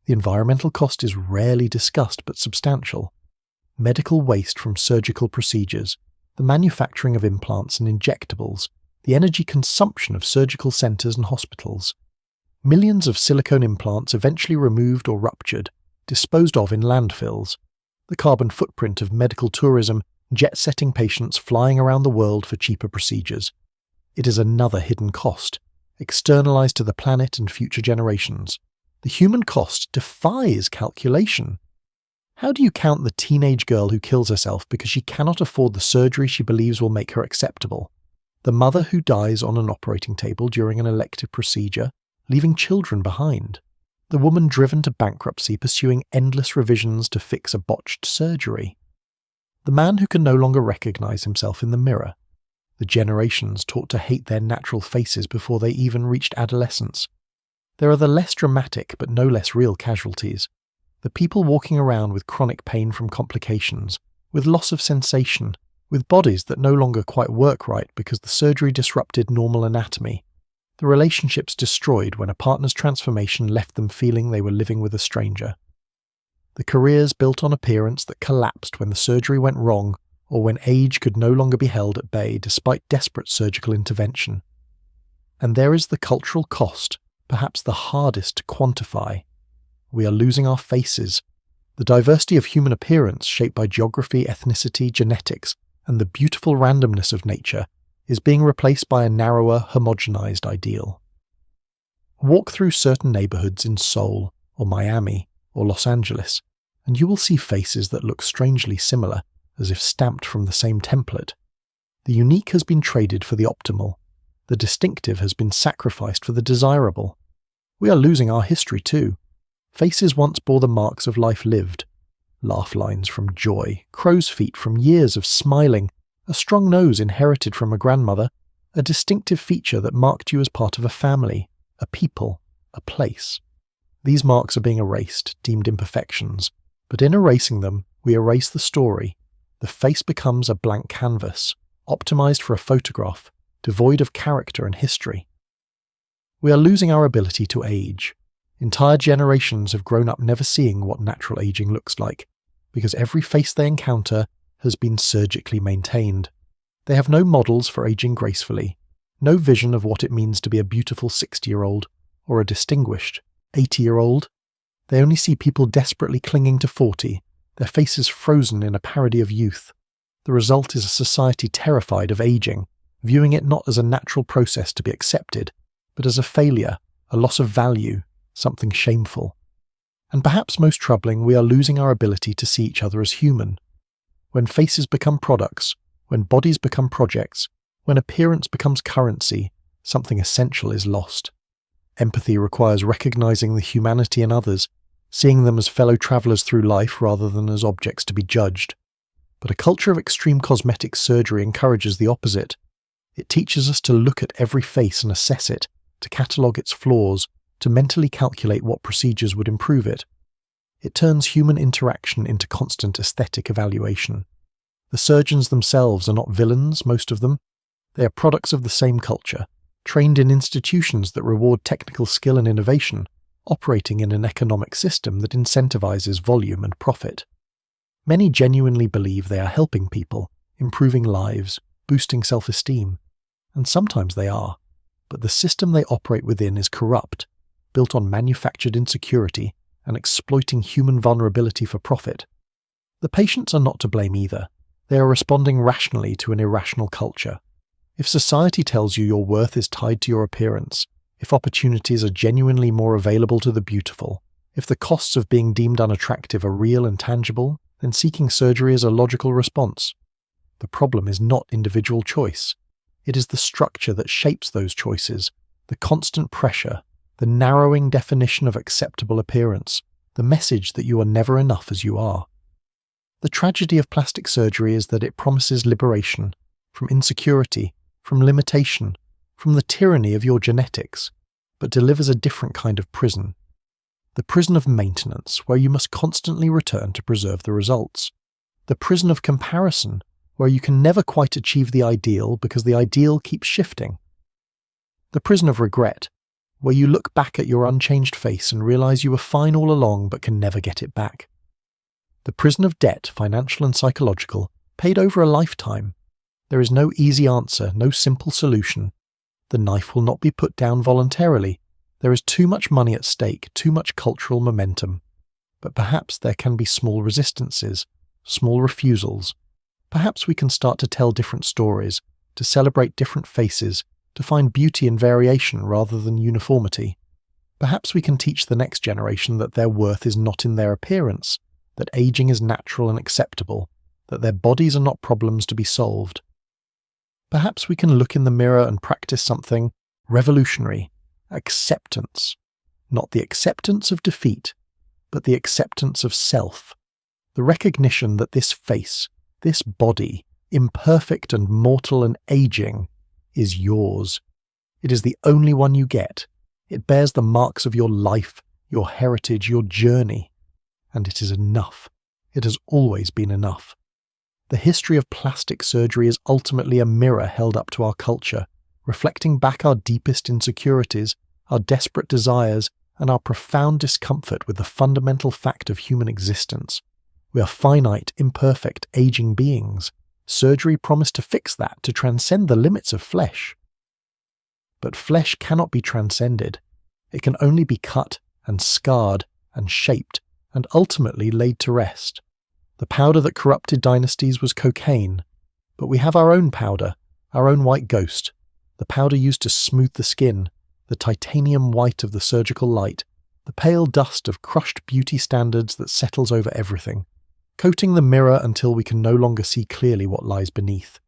The environmental cost is rarely discussed but substantial. Medical waste from surgical procedures, the manufacturing of implants and injectables, the energy consumption of surgical centers and hospitals. Millions of silicone implants eventually removed or ruptured, disposed of in landfills. The carbon footprint of medical tourism, jet-setting patients flying around the world for cheaper procedures. It is another hidden cost, externalized to the planet and future generations. The human cost defies calculation. How do you count the teenage girl who kills herself because she cannot afford the surgery she believes will make her acceptable? The mother who dies on an operating table during an elective procedure, leaving children behind? The woman driven to bankruptcy pursuing endless revisions to fix a botched surgery? The man who can no longer recognize himself in the mirror? The generations taught to hate their natural faces before they even reached adolescence? There are the less dramatic but no less real casualties. The people walking around with chronic pain from complications, with loss of sensation, with bodies that no longer quite work right because the surgery disrupted normal anatomy. The relationships destroyed when a partner's transformation left them feeling they were living with a stranger. The careers built on appearance that collapsed when the surgery went wrong or when age could no longer be held at bay despite desperate surgical intervention. And there is the cultural cost, perhaps the hardest to quantify. We are losing our faces. The diversity of human appearance, shaped by geography, ethnicity, genetics, and the beautiful randomness of nature, is being replaced by a narrower, homogenized ideal. Walk through certain neighborhoods in Seoul, or Miami, or Los Angeles, and you will see faces that look strangely similar, as if stamped from the same template. The unique has been traded for the optimal. The distinctive has been sacrificed for the desirable. We are losing our history too. Faces once bore the marks of life lived. Laugh lines from joy, crow's feet from years of smiling, a strong nose inherited from a grandmother, a distinctive feature that marked you as part of a family, a people, a place. These marks are being erased, deemed imperfections, but in erasing them, we erase the story. The face becomes a blank canvas, optimized for a photograph, devoid of character and history. We are losing our ability to age. Entire generations have grown up never seeing what natural aging looks like, because every face they encounter has been surgically maintained. They have no models for aging gracefully, no vision of what it means to be a beautiful 60-year-old or a distinguished 80-year-old. They only see people desperately clinging to 40, their faces frozen in a parody of youth. The result is a society terrified of aging, viewing it not as a natural process to be accepted, but as a failure, a loss of value, something shameful. And perhaps most troubling, we are losing our ability to see each other as human. When faces become products, when bodies become projects, when appearance becomes currency, something essential is lost. Empathy requires recognizing the humanity in others, seeing them as fellow travelers through life rather than as objects to be judged. But a culture of extreme cosmetic surgery encourages the opposite. It teaches us to look at every face and assess it, to catalogue its flaws, to mentally calculate what procedures would improve it. It turns human interaction into constant aesthetic evaluation. The surgeons themselves are not villains, most of them. They are products of the same culture, trained in institutions that reward technical skill and innovation, operating in an economic system that incentivizes volume and profit. Many genuinely believe they are helping people, improving lives, boosting self-esteem, and sometimes they are, but the system they operate within is corrupt, built on manufactured insecurity and exploiting human vulnerability for profit. The patients are not to blame either. They are responding rationally to an irrational culture. If society tells you your worth is tied to your appearance, if opportunities are genuinely more available to the beautiful, if the costs of being deemed unattractive are real and tangible, then seeking surgery is a logical response. The problem is not individual choice. It is the structure that shapes those choices, the constant pressure, the narrowing definition of acceptable appearance, the message that you are never enough as you are. The tragedy of plastic surgery is that it promises liberation from insecurity, from limitation, from the tyranny of your genetics, but delivers a different kind of prison. The prison of maintenance, where you must constantly return to preserve the results. The prison of comparison, where you can never quite achieve the ideal because the ideal keeps shifting. The prison of regret, where you look back at your unchanged face and realize you were fine all along but can never get it back. The prison of debt, financial and psychological, paid over a lifetime. There is no easy answer, no simple solution. The knife will not be put down voluntarily. There is too much money at stake, too much cultural momentum. But perhaps there can be small resistances, small refusals. Perhaps we can start to tell different stories, to celebrate different faces, to find beauty in variation rather than uniformity. Perhaps we can teach the next generation that their worth is not in their appearance, that aging is natural and acceptable, that their bodies are not problems to be solved. Perhaps we can look in the mirror and practice something revolutionary, acceptance. Not the acceptance of defeat, but the acceptance of self. The recognition that this face, this body, imperfect and mortal and aging, is yours. It is the only one you get. It bears the marks of your life, your heritage, your journey. And it is enough. It has always been enough. The history of plastic surgery is ultimately a mirror held up to our culture, reflecting back our deepest insecurities, our desperate desires, and our profound discomfort with the fundamental fact of human existence. We are finite, imperfect, aging beings. Surgery promised to fix that, to transcend the limits of flesh. But flesh cannot be transcended. It can only be cut and scarred and shaped and ultimately laid to rest. The powder that corrupted dynasties was cocaine, but we have our own powder, our own white ghost, the powder used to smooth the skin, the titanium white of the surgical light, the pale dust of crushed beauty standards that settles over everything, coating the mirror until we can no longer see clearly what lies beneath.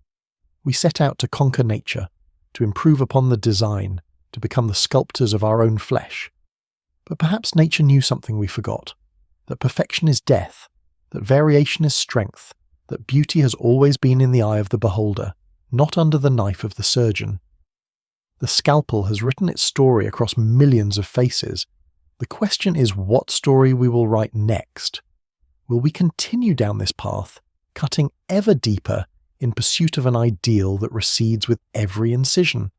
We set out to conquer nature, to improve upon the design, to become the sculptors of our own flesh. But perhaps nature knew something we forgot, that perfection is death, that variation is strength, that beauty has always been in the eye of the beholder, not under the knife of the surgeon. The scalpel has written its story across millions of faces. The question is what story we will write next. Will we continue down this path, cutting ever deeper in pursuit of an ideal that recedes with every incision?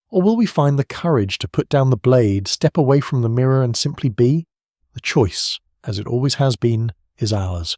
Or will we find the courage to put down the blade, step away from the mirror and simply be? The choice, as it always has been, is ours.